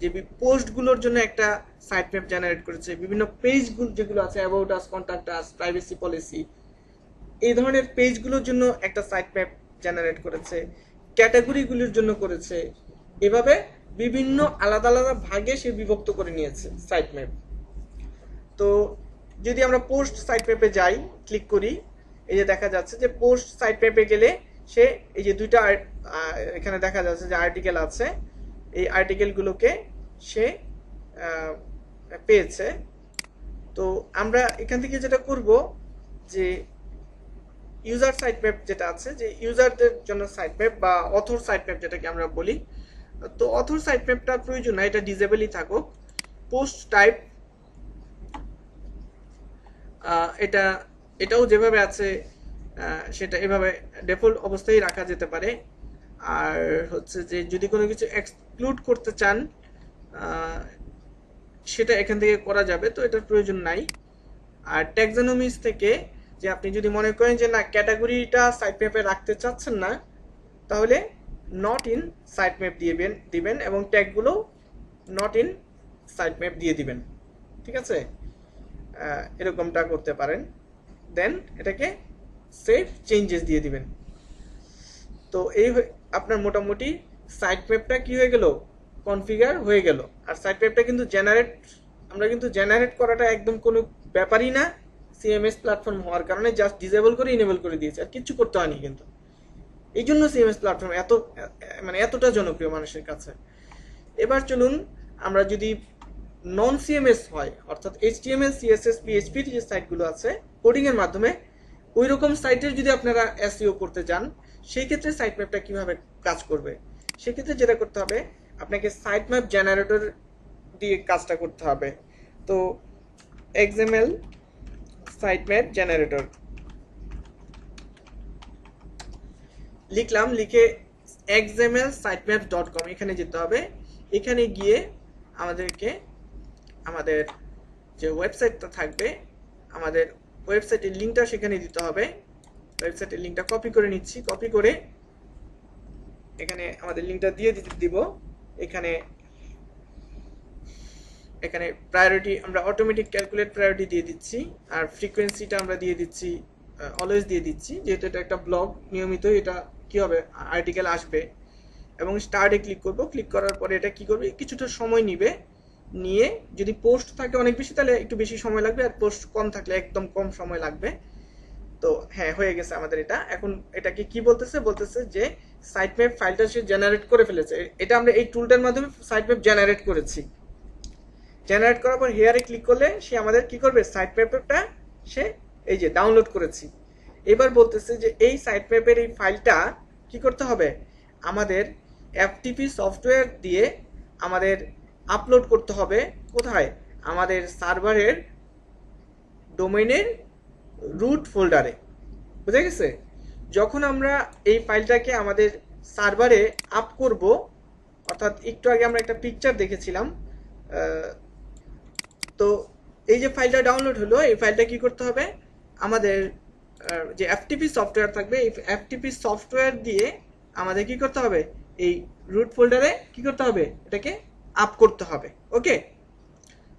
যে পোস্টগুলোর জন্য একটা সাইট ম্যাপ জেনারেট করেছে, বিভিন্ন পেজগুলো যেগুলো আছে, about us, contact us, privacy policy, এই ধরনের পেজগুলোর জন্য একটা সাইট ম্যাপ জেনারেট করেছে, ক্যাটাগরিগুলির জন্য করেছে। এভাবে বিভিন্ন আলাদা আলাদা ভাগে সে বিভক্ত করে নিয়েছে সাইট ম্যাপ। তো যদি আমরা পোস্ট সাইট ম্যাপে যাই, ক্লিক করি, এই যে দেখা যাচ্ছে যে পোস্ট সাইট ম্যাপে গেলে সে এই যে দুইটা এখানে দেখা যাচ্ছে যে আর্টিকেল আছে, এই আর্টিকেলগুলোকে সে পেয়েছে। তো আমরা এখান থেকে যেটা করব, যে ইউজার সাইট ম্যাপ যেটা আছে, যে ইউজারদের জন্য সাইট ম্যাপ বা অথর সাইট ম্যাপ যেটাকে আমরা বলি, তো অথর সাইট ম্যাপটা প্রয়োজন না, এটা ডিসেবলই থাকুক। পোস্ট টাইপ এটাও যেভাবে আছে সেটা এভাবে ডিফল্ট অবস্থায় রাখা যেতে পারে। আর হচ্ছে যে যদি কোনো কিছু এক্সক্লুড করতে চান সেটা এখান থেকে করা যাবে, তো এটার প্রয়োজন নাই। আর ট্যাক্সোনমিস থেকে যে আপনি যদি মনে করেন যে না ক্যাটাগরিটা সাইট ম্যাপে রাখতে চাচ্ছেন না, তাহলে নট ইন সাইট ম্যাপ দিবেন এবং ট্যাগগুলো নট ইন সাইট ম্যাপ দিয়ে দিবেন। ঠিক আছে, এরকমটা করতে পারেন। দেন এটাকে সেভ চেঞ্জেস দিয়ে দিবেন। তো এই আপনার মোটামুটি সাইট ম্যাপটা কি হয়ে গেল, কনফিগার হয়ে গেল। আর সাইট ম্যাপটা কিন্তু আমরা কিন্তু জেনারেট করাটা একদম কোনো ব্যাপারই না, সিএমএস প্ল্যাটফর্ম হওয়ার কারণে জাস্ট ডিসেবল করে ইনেবল করে দিয়েছে, আর কিচ্ছু করতে হয়নি কিন্তু। এই জন্য সিএমএস প্ল্যাটফর্ম এতটা জনপ্রিয় মানুষের কাছে। এবার চলুন আমরা যদি নন সিএমএস হয়, অর্থাৎ এইচটিএমএল, সিএসএস, পিএইচপির যে সাইটগুলো আছে কোডিং এর মাধ্যমে, ওই রকম সাইটের যদি আপনারা এসইও করতে চান, সেই ক্ষেত্রে সাইট ম্যাপটা কিভাবে কাজ করবে, সেক্ষেত্রে যেটা করতে হবে, আপনাকে সাইট ম্যাপ জেনারেটর দিয়ে কাজটা করতে হবে। তো এক্সএমএল সাইট ম্যাপ জেনারেটর লিখলাম, লিখে xmlsitemaps.com এখানে যেতে হবে। এখানে গিয়ে আমাদের যে ওয়েবসাইটটা থাকবে, আমাদের ওয়েবসাইটের লিঙ্কটা সেখানে দিতে হবে। ওয়েবসাইটের লিঙ্কটা কপি করে নিচ্ছি, কপি করে এখানে আমাদের লিঙ্কটা দিয়ে দিব। এখানে প্রায়োরিটি আমরা অটোমেটিক ক্যালকুলেট প্রায়োরিটি দিয়ে দিচ্ছি, আর ফ্রিকোয়েন্সিটা আমরা দিয়ে দিচ্ছি অলওয়েজ দিয়ে দিচ্ছি, যেহেতু এটা একটা ব্লগ, নিয়মিত এটা কি হবে আর্টিকেল আসবে। এবং স্টার্টে ক্লিক করব, ক্লিক করার পরে এটা কি করবে, কিছুটা সময় নিয়ে যদি পোস্ট থাকে অনেক বেশি তাহলে একটু বেশি সময় লাগবে, আর পোস্ট কম থাকলে একদম কম সময় লাগবে। তো হ্যাঁ, হয়ে গেছে আমাদের এটা। এখন এটাকে কি বলতেছে যে সাইট ম্যাপ ফাইলটা সে জেনারেট করে ফেলেছে। এটা আমরা এই টুলটার মাধ্যমে সাইট ম্যাপ জেনারেট করেছি। জেনারেট করার পর হেয়ারে ক্লিক করলে সে আমাদের কি করবে, সাইট ম্যাপটা সে এই যে ডাউনলোড করেছি। এবার বলতেছে যে এই সাইট ম্যাপের এই ফাইলটা কি করতে হবে, আমাদের এফটিপি সফটওয়্যার দিয়ে আমাদের আপলোড করতে হবে। কোথায়, আমাদের সার্ভারের ডোমেইনের রুট ফোল্ডারে। বুঝে গেছে? যখন আমরা এই ফাইলটাকে আমাদের সার্ভারে আপ করব, অর্থাৎ একটু আগে আমরা একটা পিকচার দেখেছিলাম, তো এই যে ফাইলটা ডাউনলোড হলো, এই ফাইলটা কি করতে হবে, আমাদের যে এফটিপি সফটওয়্যার থাকবে, এই এফটিপি সফটওয়্যার দিয়ে আমাদের কি করতে হবে, এই রুট ফোল্ডারে কি করতে হবে, এটাকে আপ করতে হবে। ওকে,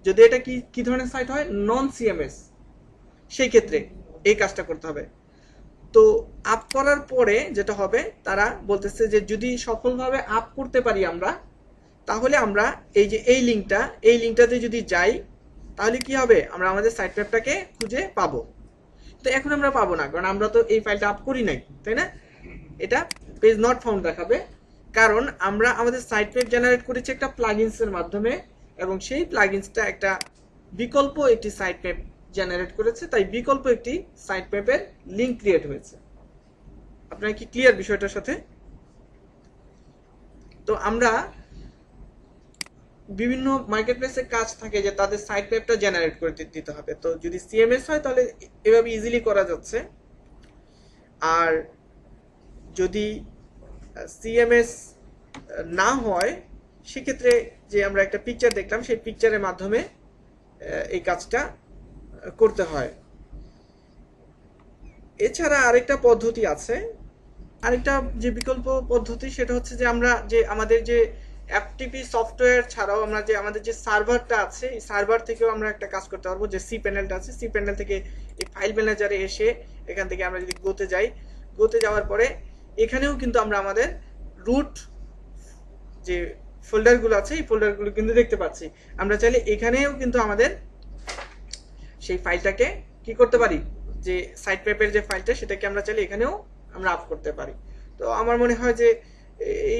যদি এটা কি ধরনের সাইট হয়, নন সিএমএস, সেই ক্ষেত্রে এই কাজটা করতে হবে। তো আপ করার পরে যেটা হবে, তারা বলতেছে যে যদি সফলভাবে আপ করতে পারি আমরা, তাহলে আমরা এই যে এই লিঙ্কটাতে যদি যাই, তাহলে কি হবে, আমরা আমাদের সাইট ম্যাপটাকে খুঁজে পাবো। তো এখন আমরা পাবো না, কারণ আমরা তো এই ফাইলটা আপ করি নাই, তাই না? এটা পেজ নট ফাউন্ড দেখাবে, কারণ আমরা আমাদের সাইট ম্যাপ জেনারেট করেছি একটা প্লাগইনসের মাধ্যমে, এবং সেই প্লাগইনসটা একটা বিকল্প একটি সাইট ম্যাপ জেনারেট করেছে, তাই বিকল্প একটি সাইট ম্যাপের লিঙ্ক ক্রিয়েট হয়েছে। আপনারা কি ক্লিয়ার বিষয়টার সাথে? তো আমরা বিভিন্ন মার্কেট প্লেসে কাজ থাকে যে তাদের সাইট ম্যাপটা জেনারেট করে দিতে হবে। তো যদি সিএমএস হয় তাহলে এভাবে ইজিলি করা যাচ্ছে। আর যদি সিএমএস না হয় সেক্ষেত্রে যে আমরা একটা পিকচার দেখলাম সেই পিকচারের মাধ্যমে এই কাজটা করতে হয়। এছাড়া আরেকটা পদ্ধতি আছে, আরেকটা যে বিকল্প পদ্ধতি সেটা হচ্ছে যে আমরা যে আমাদের যে এফটিপি সফটওয়্যার ছাড়াও আমরা যে আমাদের যে সার্ভারটা আছে এই সার্ভার থেকেও আমরা একটা কাজ করতে পারবো। যে সি প্যানেলটা আছে, সি প্যানেল থেকে এই ফাইল ম্যানেজারে এসে এখান থেকে আমরা যদি গোতে যাই, গোতে যাওয়ার পরে এখানেও কিন্তু আমরা আমাদের রুট যে ফোল্ডারগুলো আছে এই ফোল্ডারগুলো কিন্তু দেখতে পাচ্ছি। আমরা চাইলে এখানেও কিন্তু আমাদের সেই ফাইলটাকে কি করতে পারি, যে সাইট ম্যাপের যে ফাইলটা সেটাকে আমরা চাইলে এখানেও আমরা আপ করতে পারি। তো আমার মনে হয় যে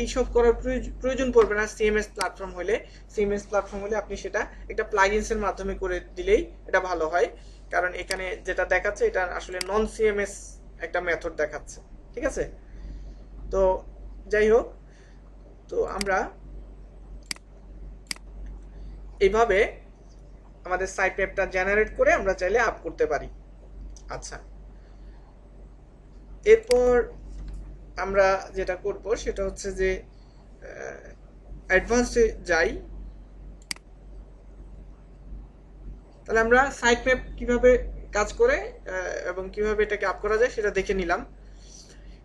এইসব করার প্রয়োজন পড়বে না সিএমএস প্ল্যাটফর্ম হলে। সিএমএস প্ল্যাটফর্ম হলে আপনি সেটা একটা প্লাগইনসের মাধ্যমে করে দিলেই এটা ভালো হয়, কারণ এখানে যেটা দেখাচ্ছে এটা আসলে নন সিএমএস একটা মেথড দেখাচ্ছে। ঠিক আছে, তো যাই হোক, তো আমরা এইভাবে আমাদের সাইট ম্যাপটা জেনারেট করে আমরা চাইলে আপ করতে পারি। আচ্ছা, এরপর আমরা যেটা করব সেটা হচ্ছে যে অ্যাডভান্সে যাই। তাহলে আমরা সাইট ম্যাপ কিভাবে কাজ করে এবং কিভাবে এটাকে আপ করা যায় সেটা দেখে নিলাম।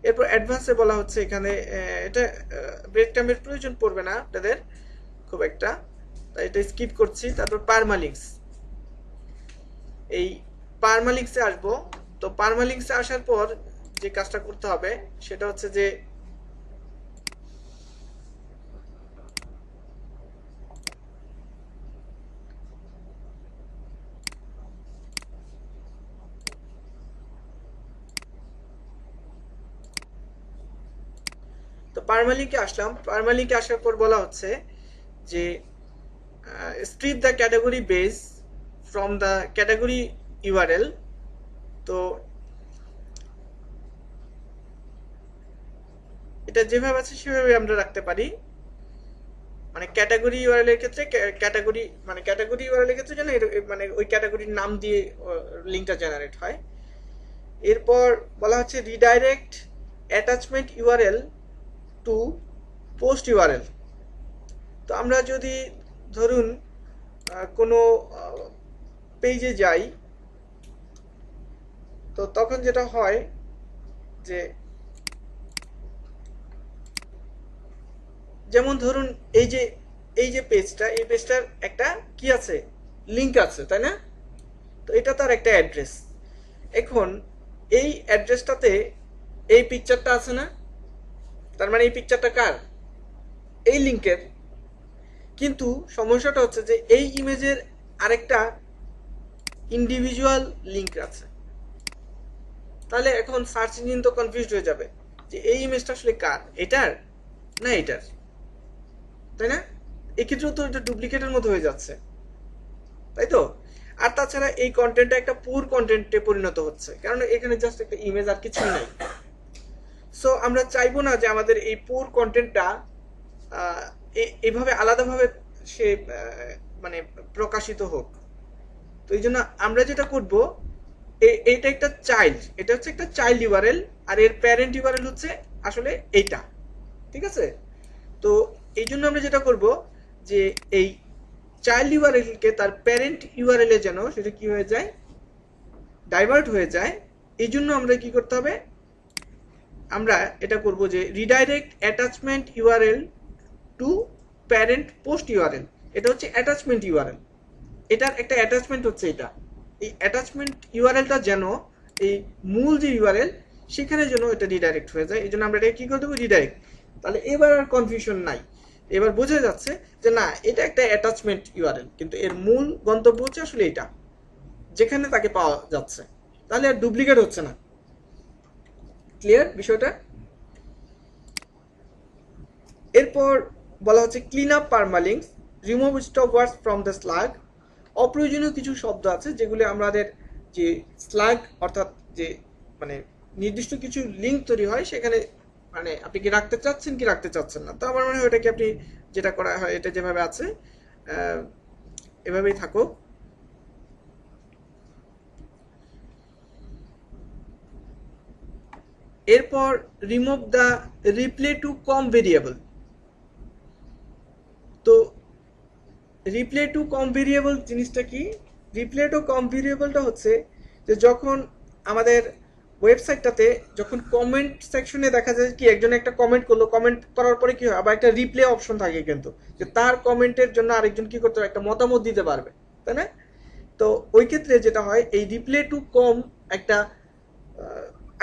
এরপর অ্যাডভান্সে বলা হচ্ছে এখানে এটা ব্রেক টাইমের প্রয়োজন পড়বে না আপনাদের খুব একটা, তাই এটা স্কিপ করছি। তারপর পারমালিংকস, এই পারমালিংকসে আসবো। তো পারমালিংকসে আসার পর যে কাজটা করতে হবে সেটা হচ্ছে যে তো পারমালিংকে আসলাম। পারমালিংকে আসার পর বলা হচ্ছে যে strip the category base from the category URL। তো এটা যেভাবে আছে সেভাবে আমরা রাখতে পারি, মানে ক্যাটাগরি ইউআরএল এর ক্ষেত্রে ক্যাটাগরি মানে ক্যাটাগরি ইউআরএল এর ক্ষেত্রে যেন মানে ওই ক্যাটাগরির নাম দিয়ে লিংকটা জেনারেট হয়। এরপর বলা হচ্ছে redirect attachment URL two post URL. তো আমরা যদি ধরুন কোনো পেজে যাই, তো তখন যেটা হয় যে যেমন ধরুন এই যে পেজটা, এই পেজটার একটা কি আছে, লিংক আছে, তাই না? তো এটা তার একটা অ্যাড্রেস। এখন এই অ্যাড্রেসটাতে এই পিকচারটা আছে না, তার মানে এই পিকচারটা কার, এই লিংকের। কিন্তু সমস্যাটা হচ্ছে যে এই ইমেজের আরেকটা ইন্ডিভিজুয়াল লিংক আছে। তাহলে এখন সার্চ ইঞ্জিন তো কনফিউজড হয়ে যাবে যে এই ইমেজটা আসলে কার, এটার না এটার, তাই না? এক্ষেত্রেও তো এটা ডুপ্লিকেটের মতো হয়ে যাচ্ছে, তাই তো? আর তাছাড়া এই কন্টেন্টটা একটা পুর কন্টেন্টে পরিণত হচ্ছে, কারণ এখানে জাস্ট একটা ইমেজ আর কিছুই নাই। সো আমরা চাইবো না যে আমাদের এই পুর কন্টেন্টটা এইভাবে আলাদাভাবে সে মানে প্রকাশিত হোক। তো এই জন্য আমরা যেটা করব, এটা একটা চাইল্ড, এটা হচ্ছে একটা চাইল্ড ইউআরএল, আর এর প্যারেন্ট ইউআরএল হচ্ছে আসলে এইটা। ঠিক আছে, তো এই জন্য আমরা যেটা করব যে এই চাইল্ড ইউআরএলকে তার প্যারেন্ট ইউআরএল এ যেন সেটা কি হয়ে যায়, ডাইভার্ট হয়ে যায়। এই জন্য আমরা কি করতে হবে, আমরা এটা করব যে redirect attachment URL two parent post URL. এটা হচ্ছে অ্যাটাচমেন্ট ইউআরএল, এটার একটা অ্যাটাচমেন্ট হচ্ছে এটা। এই অ্যাটাচমেন্ট ইউআরএলটা যেন এই মূল যে ইউআরএল সেখানে যেন এটা রিডাইরেক্ট হয়ে যায়। এই জন্য আমরা এটা কি করে দেবো, রিডাইরেক্ট। তাহলে এবার আর কনফিউশন নাই, এবার বোঝা যাচ্ছে যে না এটা একটা অ্যাটাচমেন্ট ইউআরএল, কিন্তু এর মূল গন্তব্য হচ্ছে আসলে এটা, যেখানে তাকে পাওয়া যাচ্ছে। তাহলে আর ডুপ্লিকেট হচ্ছে না। ক্লিয়ার বিষয়টা? এরপর বলা হচ্ছে clean up permalinks, remove stop words from the slug. অপ্রয়োজনীয় কিছু শব্দ আছে যেগুলি আমাদের যে স্ল্যাগ অর্থাৎ যে মানে নির্দিষ্ট কিছু লিঙ্ক তৈরি হয়, সেখানে মানে আপনি কি রাখতে চাচ্ছেন কি রাখতে চাচ্ছেন না। তো আমার মনে হয় ওটাকে আপনি যেটা করা হয় এটা যেভাবে আছে এভাবেই থাকুক। এরপর remove the reply to com variable. তো রিপ্লে টু কম ভেরিয়েবল জিনিসটা কি? রিপ্লে টু কম ভেরিয়েবলটা হচ্ছে যে যখন আমাদের ওয়েবসাইটটাতে যখন কমেন্ট সেকশনে দেখা যায় কি একজন একটা কমেন্ট করলো, কমেন্ট করার পরে কি হয় আবার একটা রিপ্লে অপশন থাকে, কিন্তু যে তার কমেন্টের জন্য আরেকজন কি করতে পারে, একটা মতামত দিতে পারবে, তাই না? তো ওই ক্ষেত্রে যেটা হয় এই রিপ্লে টু কম একটা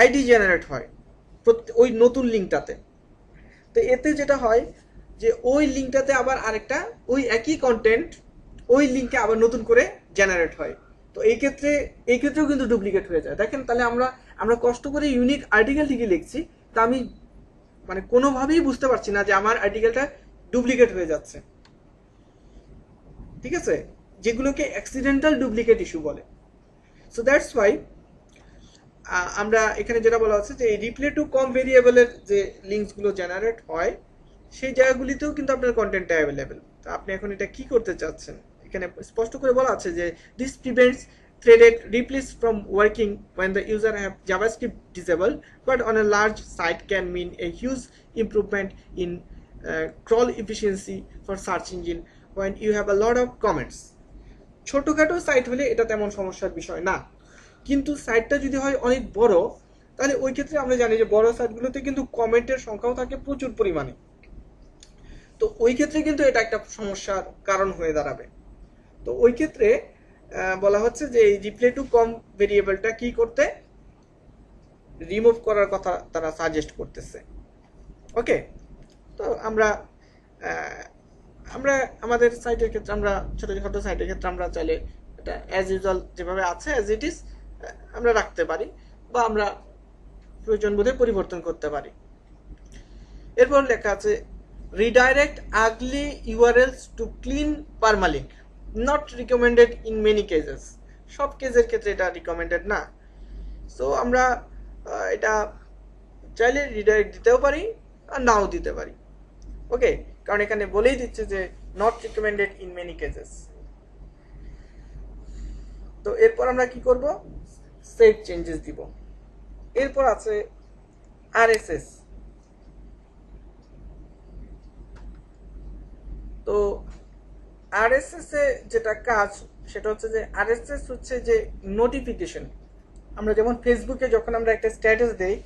আইডি জেনারেট হয় ওই নতুন লিঙ্কটাতে। তো এতে যেটা হয় যে ওই লিঙ্কটাতে আবার আরেকটা ওই একই কন্টেন্ট ওই লিঙ্কে আবার নতুন করে জেনারেট হয়। তো এই ক্ষেত্রেও কিন্তু ডুপ্লিকেট হয়ে যায়। দেখেন তাহলে আমরা কষ্ট করে ইউনিক আর্টিকেল ঠিকই লিখছি, তা আমি মানে কোনোভাবেই বুঝতে পারছি না যে আমার আর্টিকেলটা ডুপ্লিকেট হয়ে যাচ্ছে। ঠিক আছে, যেগুলোকে অ্যাক্সিডেন্টাল ডুপ্লিকেট ইস্যু বলে। সো দ্যাটস ওয়াই আমরা এখানে যেটা বলা হচ্ছে যে এই রিপ্লে টু কম ভেরিয়েবলের যে লিঙ্কসগুলো জেনারেট হয় সেই জায়গাগুলিতেও কিন্তু আপনার কন্টেন্টটা অ্যাভেলেবেল। তো আপনি এখন এটা কি করতে চাচ্ছেন, এখানে স্পষ্ট করে বলা আছে যে this prevents threaded replace from working when the user have JavaScript disabled, but on a large site can mean a huge improvement in crawl efficiency for search engine when you have a lot of comments. ছোটখাটো site হলে এটা তেমন সমস্যার বিষয় না, কিন্তু সাইটটা যদি হয় অনেক বড় তাহলে ওই ক্ষেত্রে আমরা জানি যে বড় সাইটগুলোতে কিন্তু কমেন্টের সংখ্যাও থাকে প্রচুর পরিমাণে। তো ওই ক্ষেত্রে কিন্তু এটা একটা সমস্যার কারণ হয়ে দাঁড়াবে। তো ওই ক্ষেত্রে বলা হচ্ছে যে এই রিপ্লে টু কম ভেরিয়েবলটা কি করতে রিমুভ করার কথা তারা সাজেস্ট করতেছে। ওকে, তো আমরা আমাদের সাইটের ক্ষেত্রে আমরা ছোট সাইটের ক্ষেত্রে আমরা চাইলে এটা অ্যাজ ইউজুয়াল যেভাবে আছে অ্যাজ ইট ইজ আমরা রাখতে পারি, বা আমরা প্রয়োজন বোধে পরিবর্তন করতে পারি। এরপর লেখা আছে redirect ugly URLs to clean permalink, not recommended in many cases. সব কেসের ক্ষেত্রে এটা রিকমেন্ডেড না। সো আমরা এটা চাইলে রিডাইরেক্ট দিতেও পারি আর নাও দিতে পারি। ওকে, কারণ এখানে বলেই দিচ্ছে যে not recommended in many cases. তো এরপর আমরা কি করব, সেভ চেঞ্জেস দিব। এরপর আছে আরএসএস। তো আরএসএস এ যেটা কাজ সেটা হচ্ছে যে আরএসএস হচ্ছে যে নোটিফিকেশন। আমরা যেমন ফেসবুকে যখন আমরা একটা স্ট্যাটাস দেই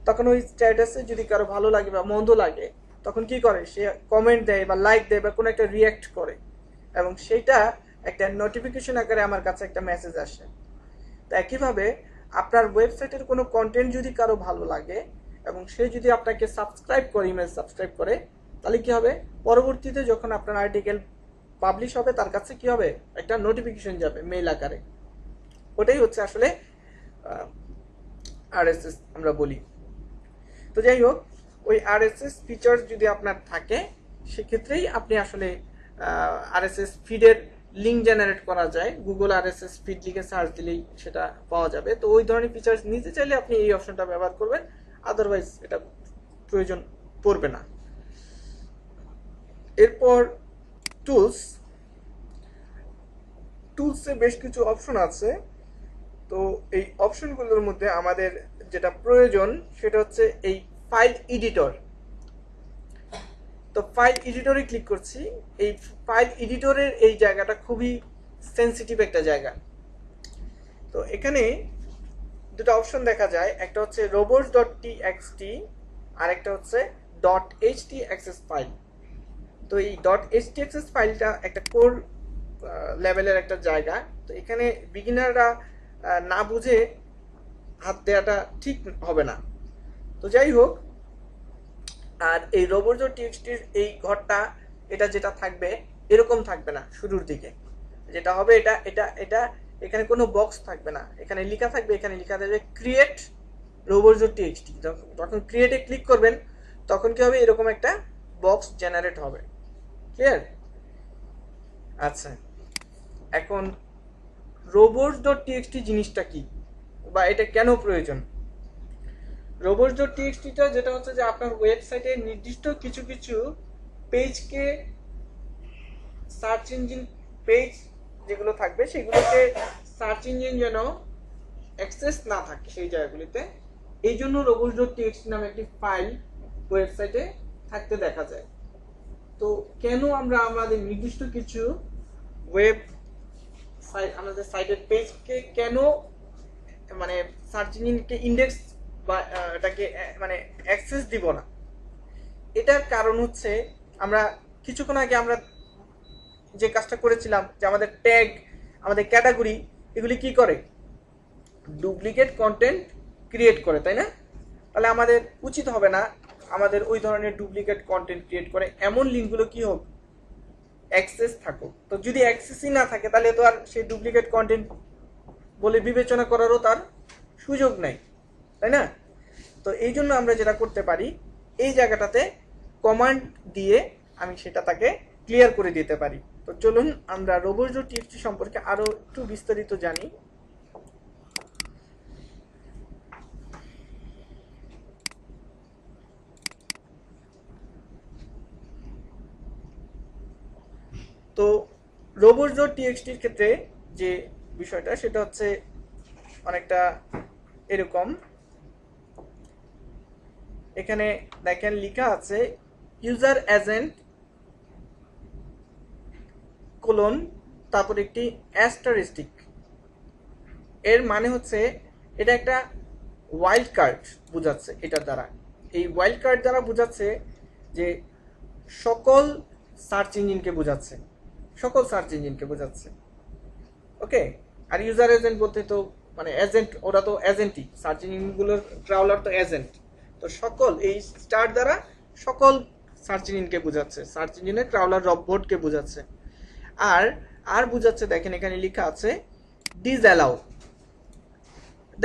তখন ওই স্ট্যাটাসে যদি কারো ভালো লাগে বা মন্দ লাগে তখন কি করে, সে কমেন্ট দেয় বা লাইক দেয় বা কোনো একটা রিয়াক্ট করে, এবং সেটা একটা নোটিফিকেশন আকারে আমার কাছে একটা মেসেজ আসে। তো একইভাবে আপনার ওয়েবসাইটের কোনো কন্টেন্ট যদি কারো ভালো লাগে এবং সে যদি আপনাকে সাবস্ক্রাইব করে, ইমেল সাবস্ক্রাইব করে, তাহলে কি হবে, পরবর্তীতে যখন আপনার আর্টিকেল পাবলিশ হবে তার কাছে কি হবে, একটা নোটিফিকেশন যাবে মেইল আকারে। ওটাই হচ্ছে আসলে আরএসএস আমরা বলি। তো যাই হোক, ওই আরএসএস ফিচার যদি আপনার থাকে সেক্ষেত্রেই আপনি আসলে আরএসএস ফিডের লিঙ্ক জেনারেট করা যায়। গুগল আরএসএস ফিড লিখে সার্চ দিলেই সেটা পাওয়া যাবে। তো ওই ধরনের ফিচার্স নিতে চাইলে আপনি এই অপশনটা ব্যবহার করবেন, আদারওয়াইজ এটা প্রয়োজন পড়বে না। এরপর টুলসে বেশ কিছু অপশন আছে। তো এই অপশনগুলোর মধ্যে আমাদের যেটা প্রয়োজন সেটা হচ্ছে এই ফাইল এডিটর। তো ফাইল এডিটরে ক্লিক করছি। এই ফাইল এডিটরের এই জায়গাটা খুবই সেন্সিটিভ একটা জায়গা। তো এখানে দুটো অপশন দেখা যায়, একটা হচ্ছে robots.txt আর একটা হচ্ছে .htaccess ফাইল। তো এই .htaccess ফাইলটা একটা কোর লেভেলের একটা জায়গা। তো এখানে বিগিনাররা না বুঝে হাত দেওয়াটা ঠিক হবে না। তো যাই হোক, আর এই robots.txt এই ঘরটা এটা যেটা থাকবে এরকম থাকবে না। শুরুর দিকে যেটা হবে এটা এখানে কোনো বক্স থাকবে না, এখানে লেখা থাকবে, এখানে লেখা থাকবে ক্রিয়েট robots.txt। যখন ক্রিয়েটে ক্লিক করবেন তখন কি হবে, এরকম একটা বক্স জেনারেট হবে। ক্লিয়ার? আচ্ছা, এখন robots.txt জিনিসটা কি বা এটা কেন প্রয়োজন? robots.txt টা যেটা হচ্ছে যে আপনার ওয়েবসাইটে নির্দিষ্ট কিছু কিছু পেজকে সার্চ ইঞ্জিন পেজ যেগুলো থাকবে সেগুলোতে সার্চ ইঞ্জিন যেন অ্যাক্সেস না থাকে সেই জায়গাগুলিতে, এই জন্য robots.txt নামে একটি ফাইল ওয়েবসাইটে থাকতে দেখা যায়। তো কেন আমরা আমাদের নির্দিষ্ট কিছু ওয়েব সাইট আমাদের সাইটের পেজকে কেন মানে সার্চ ইঞ্জিনকে ইন্ডেক্স বা এটাকে মানে অ্যাক্সেস দিব না, এটার কারণ হচ্ছে আমরা কিছুক্ষণ আগে আমরা যে কাজটা করেছিলাম যে আমাদের ট্যাগ আমাদের ক্যাটাগরি এগুলি কি করে, ডুপ্লিকেট কন্টেন্ট ক্রিয়েট করে, তাই না? তাহলে আমাদের উচিত হবে না আমাদের ওই ধরনের ডুপ্লিকেট কন্টেন্ট ক্রিয়েট করে এমন লিঙ্কগুলো কি হোক অ্যাক্সেস থাকুক। তো যদি অ্যাক্সেসই না থাকে তাহলে তো আর সেই ডুপ্লিকেট কন্টেন্ট বলে বিবেচনা করারও তার সুযোগ নেই, তাই না? তো এই জন্য আমরা যেটা করতে পারি এই জায়গাটাতে কমান্ড দিয়ে আমি সেটা তাকে ক্লিয়ার করে দিতে পারি। তো চলুন আমরা robots.txt সম্পর্কে আরো একটু বিস্তারিত জানি। তো robots.txt এর ক্ষেত্রে যে বিষয়টা সেটা হচ্ছে অনেকটা এরকম, এখানে দেখেন লেখা আছে ইউজার এজেন্ট কোলন তারপর একটি অ্যাস্টারিস্টিক। এর মানে হচ্ছে এটা একটা ওয়াইল্ড কার্ড বোঝাচ্ছে, এটার দ্বারা এই ওয়াইল্ড কার্ড দ্বারা বোঝাচ্ছে যে সকল সার্চ ইঞ্জিনকে বোঝাচ্ছে, সকল সার্চ ইঞ্জিনকে বোঝাচ্ছে। ওকে, আর ইউজার এজেন্ট বলতে তো মানে এজেন্ট, ওরা তো এজেন্টই, সার্চ ইঞ্জিনগুলোর ক্রাউলার তো এজেন্ট। তো সকল এই স্টার দ্বারা সকল সার্চ ইঞ্জিনকে বোঝাচ্ছে, সার্চ ইঞ্জিনের ক্রাউলার রবটকে বোঝাচ্ছে। আর আর বোঝাচ্ছে দেখেন এখানে লেখা আছে ডিসঅ্যালাউ,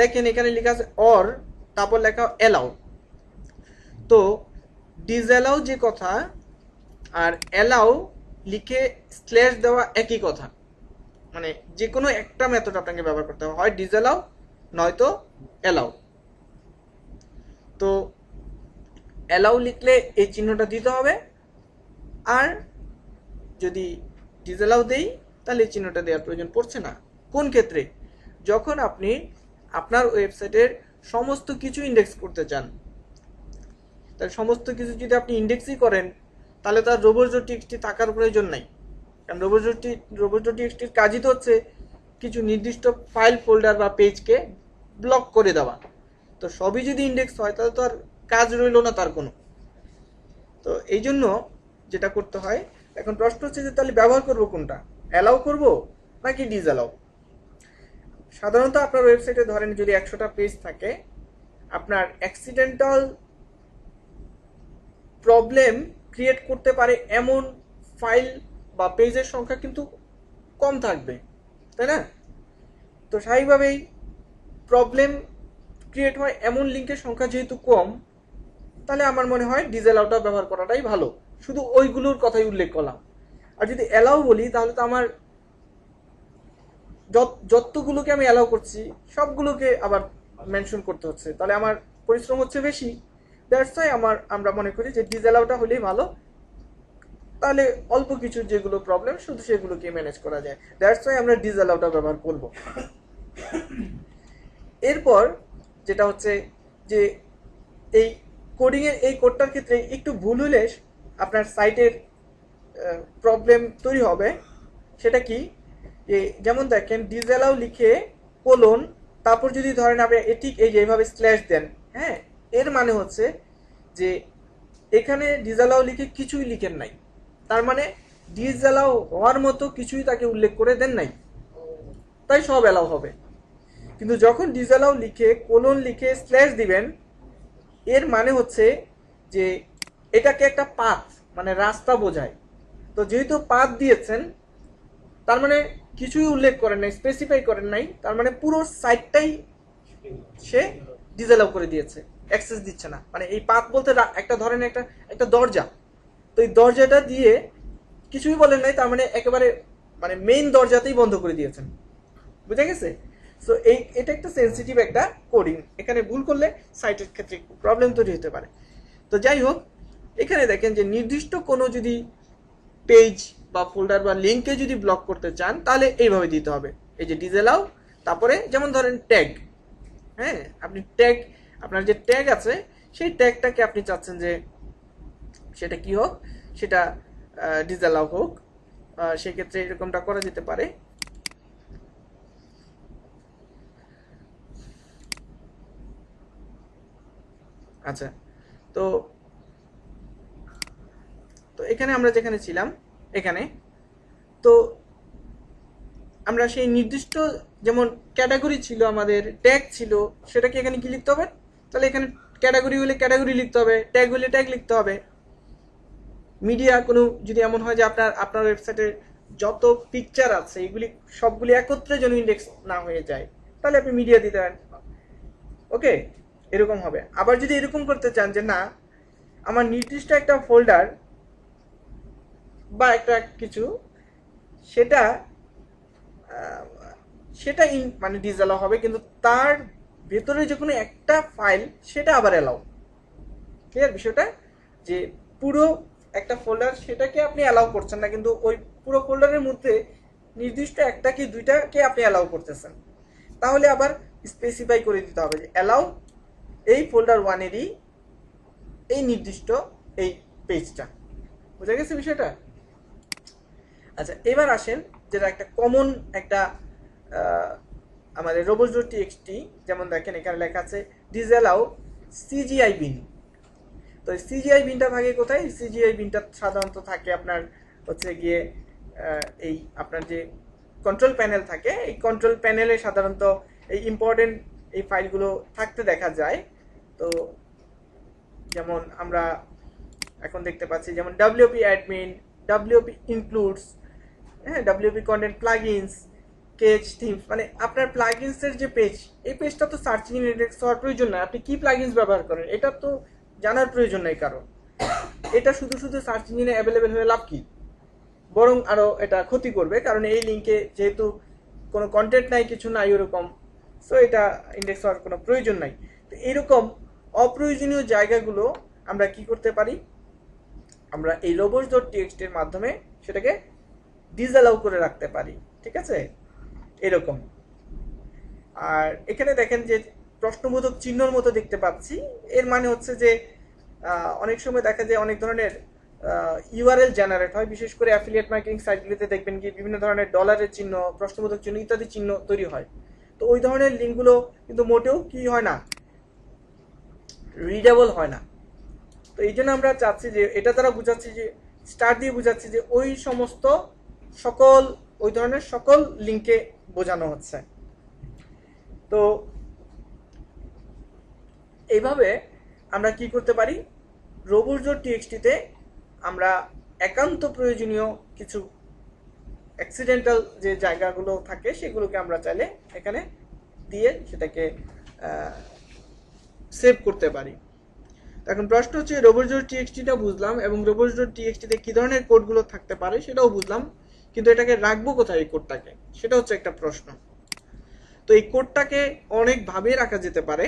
দেখেন এখানে লেখা আছে অর তারপর লেখা অ্যালাউ। তো ডিসঅ্যালাউ যে কথা আর অ্যালাউ লিখে স্ল্যাশ দেওয়া একই কথা, মানে যে কোনো একটা মেথড আপনাকে ব্যবহার করতে হবে, হয় ডিসঅ্যালাউ নয়তো অ্যালাউ। তো অ্যালাউ লিখলে এই চিহ্নটা দিতে হবে, আর যদি ডিসঅ্যালাউ দেই তাহলে এই চিহ্নটা দেওয়ার প্রয়োজন পড়ছে না। কোন ক্ষেত্রে? যখন আপনি আপনার ওয়েবসাইটের সমস্ত কিছু ইন্ডেক্স করতে চান, তাহলে সমস্ত কিছু যদি আপনি ইন্ডেক্সই করেন তাহলে তার robots.txt থাকার প্রয়োজন নাই, কারণ robots.txt এর কাজই তো হচ্ছে কিছু নির্দিষ্ট ফাইল ফোল্ডার বা পেজকে ব্লক করে দেওয়া। তো সবই যদি ইন্ডেক্স হয় তাহলে তো আর কাজ রইল না তার কোনো। তো এই জন্য যেটা করতে হয়, এখন প্রশ্ন হচ্ছে যে তাহলে ব্যবহার করব কোনটা, অ্যালাউ করব নাকি ডিসঅ্যালাউ? সাধারণত আপনার ওয়েবসাইটে ধরেন যদি 100টা পেজ থাকে, আপনার অ্যাক্সিডেন্টাল প্রবলেম ক্রিয়েট করতে পারে এমন ফাইল বা পেজের সংখ্যা কিন্তু কম থাকবে, তাই না? তো স্বাভাবিকভাবেই প্রবলেম ক্রিয়েট হয় এমন লিঙ্কের সংখ্যা যেহেতু কম, তাহলে আমার মনে হয় ডিসঅ্যালাউটা ব্যবহার করাটাই ভালো। শুধু ওইগুলোর কথাই উল্লেখ করলাম। আর যদি অ্যালাউ বলি তাহলে তো আমার যতগুলোকে আমি অ্যালাউ করছি সবগুলোকে আবার মেনশন করতে হচ্ছে, তাহলে আমার পরিশ্রম হচ্ছে বেশি। দ্যাটস ওয়াই আমরা মনে করি যে ডিসঅ্যালাউটা হলেই ভালো, তাহলে অল্প কিছু যেগুলো প্রবলেম শুধু সেগুলোকে ম্যানেজ করা যায়। দ্যাটস ওয়াই আমরা ডিসঅ্যালাউটা ব্যবহার করব। এরপর যেটা হচ্ছে যে এই কোডিংয়ের এই কোডটার ক্ষেত্রে একটু ভুল হলে আপনার সাইটের প্রবলেম তৈরি হবে। সেটা কি, যে যেমন দেখেন ডিসঅ্যালাউ লিখে কোলন তারপর যদি ধরেন আপনি ঠিক এই যে এইভাবে স্ল্যাশ দেন, হ্যাঁ, এর মানে হচ্ছে যে এখানে ডিসঅ্যালাউ লিখে কিছুই লিখেন নাই, তার মানে ডিসঅ্যালাউ হওয়ার মতো কিছুই তাকে উল্লেখ করে দেন নাই, তাই সব অ্যালাউ হবে। কিন্তু যখন ডিসঅ্যালাউ লিখে কোলন লিখে স্ল্যাশ দিবেন, এর মানে হচ্ছে যে এটাকে একটা পাথ মানে রাস্তা বোঝায়। তো যেহেতু পাথ দিয়েছেন তার মানে কিছুই উল্লেখ করেন নাই, স্পেসিফাই করেন নাই, তার মানে পুরো সাইটটাই সে ডিসঅ্যালাউ করে দিয়েছে, অ্যাক্সেস দিচ্ছে না। মানে এই পাথ বলতে একটা ধরেন একটা দরজা, তো এই দরজাটা দিয়ে কিছুই বলেন নাই, তার মানে একেবারে মানে মেইন দরজাতেই বন্ধ করে দিয়েছেন, বুঝে গেছে? সো এটা একটা সেন্সিটিভ একটা কোডিং, এখানে ভুল করলে সাইটের ক্ষেত্রে প্রবলেম তৈরি হতে পারে। তো যাই হোক, এখানে দেখেন যে নির্দিষ্ট কোনো যদি পেজ বা ফোল্ডার বা লিঙ্কে যদি ব্লক করতে চান তাহলে এইভাবে দিতে হবে, এই যে ডিসঅ্যালাউ, তারপরে যেমন ধরেন ট্যাগ, হ্যাঁ আপনি ট্যাগ, আপনার যে ট্যাগ আছে সেই ট্যাগটাকে আপনি চাচ্ছেন যে সেটা কি হোক, সেটা ডিসঅ্যালাউ হোক, সেক্ষেত্রে এরকমটা করা যেতে পারে। আচ্ছা, তো এখানে আমরা যেখানে ছিলাম এখানে, তো আমরা সেই নির্দিষ্ট যেমন ক্যাটাগরি ছিল, আমাদের ট্যাগ ছিল, সেটাকে এখানে কি লিখতে হবে, তাহলে এখানে ক্যাটাগরি হলে ক্যাটাগরি লিখতে হবে, ট্যাগ হলে ট্যাগ লিখতে হবে। মিডিয়া কোনো যদি এমন হয় যে আপনার ওয়েবসাইটে যত পিকচার আছে এগুলি সবগুলি একত্রে যেন ইন্ডেক্স না হয়ে যায়, তাহলে আপনি মিডিয়া দিতে পারেন। ওকে, এরকম হবে। আবার যদি এরকম করতে চান যে না, আমার নির্দিষ্ট একটা ফোল্ডার বা একটা কিছু, সেটা মানে ডিসঅ্যালাউ হবে, কিন্তু তার ভেতরে যে কোনো একটা ফাইল সেটা আবার অ্যালাউ। ক্লিয়ার বিষয়টা, যে পুরো একটা ফোল্ডার সেটাকে আপনি অ্যালাউ করছেন না, কিন্তু ওই পুরো ফোল্ডারের মধ্যে নির্দিষ্ট একটা কি দুইটাকে আপনি অ্যালাউ করতেছেন, তাহলে আবার স্পেসিফাই করে দিতে হবে যে অ্যালাউ এই ফোল্ডার ওয়ানেরই এই নির্দিষ্ট এই পেজটা। বুঝা গেছে বিষয়টা? আচ্ছা, এবার আসেন যেটা একটা কমন একটা আমাদের robots.txt, যেমন দেখেন এখানে লেখা আছে ডিসঅ্যালাউ সিজিআই বিন। তো সিজিআই বিনটা থাকে কোথায়? সিজিআই বিনটা সাধারণত থাকে আপনার হচ্ছে গিয়ে এই আপনার যে কন্ট্রোল প্যানেল থাকে, এই কন্ট্রোল প্যানেলে সাধারণত এই ইম্পর্টেন্ট এই ফাইলগুলো থাকতে দেখা যায়। তো যেমন আমরা এখন দেখতে পাচ্ছি যেমন WP অ্যাডমিন, WP ইনক্লুডস, হ্যাঁ, WP content plugins, cage themes, মানে আপনার প্লাগইনসের যে পেজ, এই পেজটা তো সার্চ ইঞ্জিন ইন্ডেক্স হওয়ার প্রয়োজন নাই, আপনি কি প্লাগইনস ব্যবহার করেন এটা তো জানার প্রয়োজন নাই কারণ। এটা শুধু শুধু সার্চ ইঞ্জিনে অ্যাভেলেবেল হয়ে লাভ কি, বরং আরো এটা ক্ষতি করবে, কারণ এই লিঙ্কে যেহেতু কোনো কন্টেন্ট নাই, কিছু নাই ওরকম, সো এটা ইন্ডেক্স হওয়ার কোনো প্রয়োজন নাই। তো এরকম অপ্রয়োজনীয় জায়গাগুলো আমরা কি করতে পারি, আমরা এই robots.txt এর মাধ্যমে সেটাকে ডিসঅ্যালাউ করে রাখতে পারি। ঠিক আছে, এরকম। আর এখানে দেখেন যে প্রশ্নবোধক চিহ্নর মতো দেখতে পাচ্ছি, এর মানে হচ্ছে যে অনেক সময় দেখা যায় অনেক ধরনের ইউআরএল জেনারেট হয়, বিশেষ করে অ্যাফিলিয়েট মার্কেটিং সাইটগুলিতে দেখবেন কি বিভিন্ন ধরনের ডলারের চিহ্ন, প্রশ্নবোধক চিহ্ন ইত্যাদি চিহ্ন তৈরি হয়। তো ওই ধরনের লিঙ্কগুলো কিন্তু মোটেও কি হয় না, রিডেবল হয় না। তো এই জন্য আমরা চাচ্ছি যে এটা দ্বারা বুঝাচ্ছি যে স্টার দিয়ে বুঝাচ্ছি যে ওই সমস্ত সকল ওই ধরনের সকল লিঙ্কে বোঝানো হচ্ছে। তো এইভাবে আমরা কি করতে পারি, robots.txt তে আমরা একান্ত প্রয়োজনীয় কিছু অ্যাক্সিডেন্টাল যে জায়গাগুলো থাকে সেগুলোকে আমরা চাইলে এখানে দিয়ে সেটাকে সেভ করতে পারি। এখন প্রশ্ন হচ্ছে robots.txt-টা বুঝলাম এবং robots.txt-তে কি ধরনের কোডগুলো থাকতে পারে সেটাও বুঝলাম, কিন্তু এটাকে রাখবো কোথায় এই কোডটাকে, সেটা হচ্ছে একটা প্রশ্ন। তো এই কোডটাকে অনেকভাবে রাখা যেতে পারে।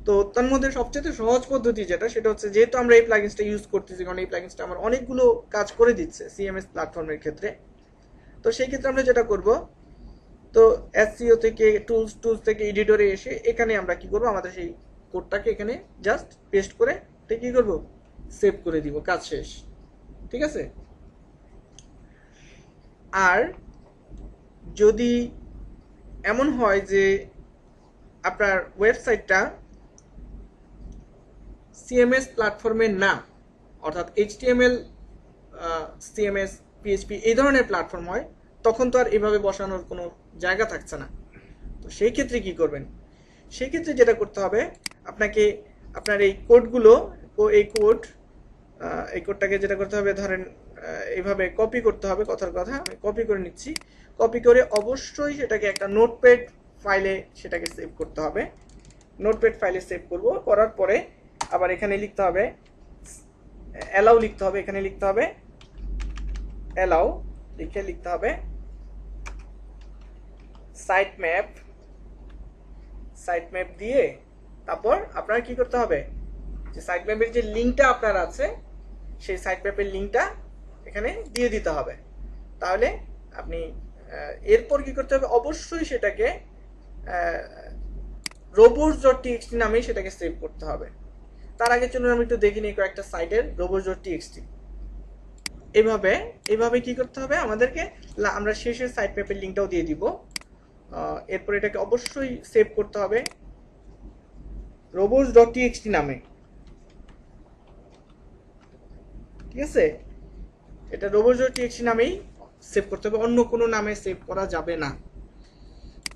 তো তার মধ্যে সবচেয়ে সহজ পদ্ধতি যেটা, সেটা হচ্ছে যেহেতু আমরা এই প্লাগইনসটা ইউজ করতেছি, কারণ এই প্লাগইনসটা আমার অনেকগুলো কাজ করে দিচ্ছে সিএমএস প্ল্যাটফর্মের ক্ষেত্রে, তো সেই ক্ষেত্রে আমরা যেটা করব, তো এসইও থেকে টুলস থেকে এডিটরে এসে এখানে আমরা কি করব, আমাদের সেই কোডটাকে এখানে জাস্ট পেস্ট করে কি করব, সেভ করে দিব, কাজ শেষ। ঠিক আছে। আর যদি এমন হয় যে আপনার ওয়েবসাইটটা সিএমএস প্ল্যাটফর্মে না, অর্থাৎ HTML, CMS, PHP এই ধরনের প্ল্যাটফর্ম হয়, তখন তো আর এভাবে বসানোর কোনো জায়গা থাকছে না। তো সেই ক্ষেত্রে কি করবেন, সেই ক্ষেত্রে যেটা করতে হবে আপনাকে, আপনার এই কোডগুলো, এই কোডটাকে যেটা করতে হবে, ধরেন এইভাবে কপি করতে হবে, কথার কথা আমি কপি করে নিচ্ছি, কপি করে অবশ্যই সেটাকে একটা নোটপ্যাড ফাইলে সেটাকে সেভ করতে হবে। নোটপ্যাড ফাইলে সেভ করব, করার পরে আবার এখানে লিখতে হবে অ্যালাউ, লিখতে হবে এখানে লিখতে হবে অ্যালাউ, লিখতে হবে সাইট ম্যাপ দিয়ে তারপর আপনার কি করতে হবে, যে সাইট ম্যাপের যে লিঙ্কটা আপনার আছে সেই সাইট ম্যাপের লিঙ্কটা এখানে দিয়ে দিতে হবে। তাহলে আপনি এরপর কি করতে হবে, অবশ্যই সেটাকে robots.txt নামে সেটাকে সেভ করতে হবে। তার আগে চলুন আমি একটু দেখে নিই কয়েকটা সাইটের robots.txt। এইভাবে কি করতে হবে আমাদেরকে, আমরা শেষে সাইট ম্যাপের লিঙ্কটাও দিয়ে দিব। এরপর এটাকে অবশ্যই সেভ করতে হবে robots.txt নামে, ঠিক আছে? এটা robots.txt নামেই সেভ করতে হবে, অন্য কোনো নামে সেভ করা যাবে না।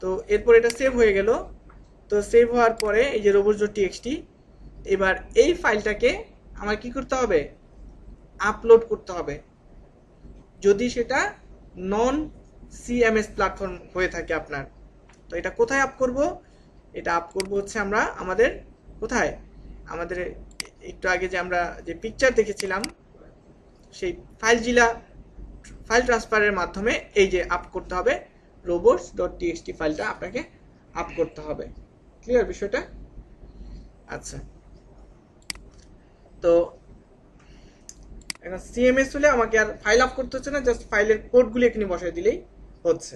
তো এরপর এটা সেভ হয়ে গেল। তো সেভ হওয়ার পরে এই যে robots.txt, এবার এই ফাইলটাকে আমার কি করতে হবে, আপলোড করতে হবে। যদি সেটা নন সিএমএস প্ল্যাটফর্ম হয়ে থাকে আপনার, তো এটা কোথায় আপ করব, এটা আপ করব হচ্ছে আমরা আমাদের কোথায়, আমাদের একটু আগে যে আমরা যে পিকচার দেখেছিলাম সেই ফাইল ট্রান্সফারের মাধ্যমে এই যে আপ করতে হবে robots.txt ফাইলটা আপনাকে আপ করতে হবে। ক্লিয়ার বিষয়টা? আচ্ছা, তো এখন সিএমএস হলে আমাকে আর ফাইল আপ করতে হচ্ছে না, জাস্ট ফাইলের কোডগুলি এখানে বসাই দিলেই হচ্ছে।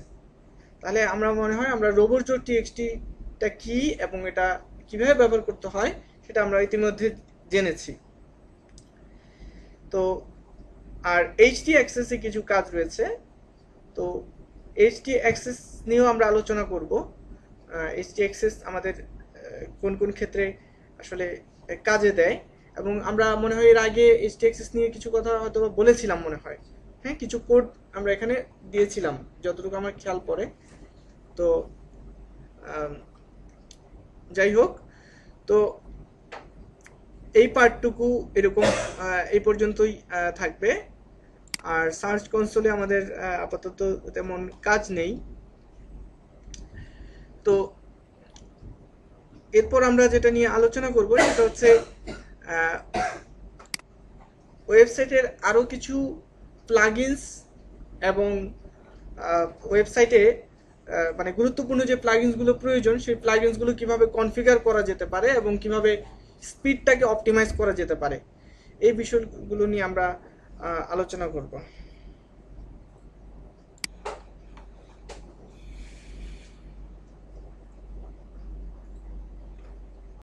তাহলে আমরা মনে হয় আমরা robots.txt-টা কি এবং এটা কিভাবে ব্যবহার করতে হয় সেটা আমরা ইতিমধ্যে জেনেছি। তো আর htaccess এ কিছু কাজ রয়েছে, তো htaccess নিয়েও আমরা আলোচনা করব। htaccess আমাদের কোন কোন ক্ষেত্রে আসলে কাজে দেয়, এবং আমরা মনে হয় এর আগে htaccess নিয়ে কিছু কথা হয়তো বলেছিলাম মনে হয়, হ্যাঁ কিছু কোড আমরা এখানে দিয়েছিলাম যতটুকু আমার খেয়াল পড়ে। তো যাই হোক, তো এই পার্টটুকু এরকম এই পর্যন্তই থাকবে। আর সার্চ কনসোলে আমাদের আপাতত তেমন কাজ নেই। তো এরপর আমরা যেটা নিয়ে আলোচনা করব সেটা হচ্ছে ওয়েবসাইটের আরো কিছু প্লাগইনস এবং ওয়েবসাইটে মানে গুরুত্বপূর্ণ যে প্লাগইনসগুলো প্রয়োজন সেই প্লাগইনসগুলো কিভাবে কনফিগার করা যেতে পারে এবং কিভাবে স্পিডটাকে অপটিমাইজ করা যেতে পারে, এই বিষয়গুলো নিয়ে আমরা আলোচনা করব।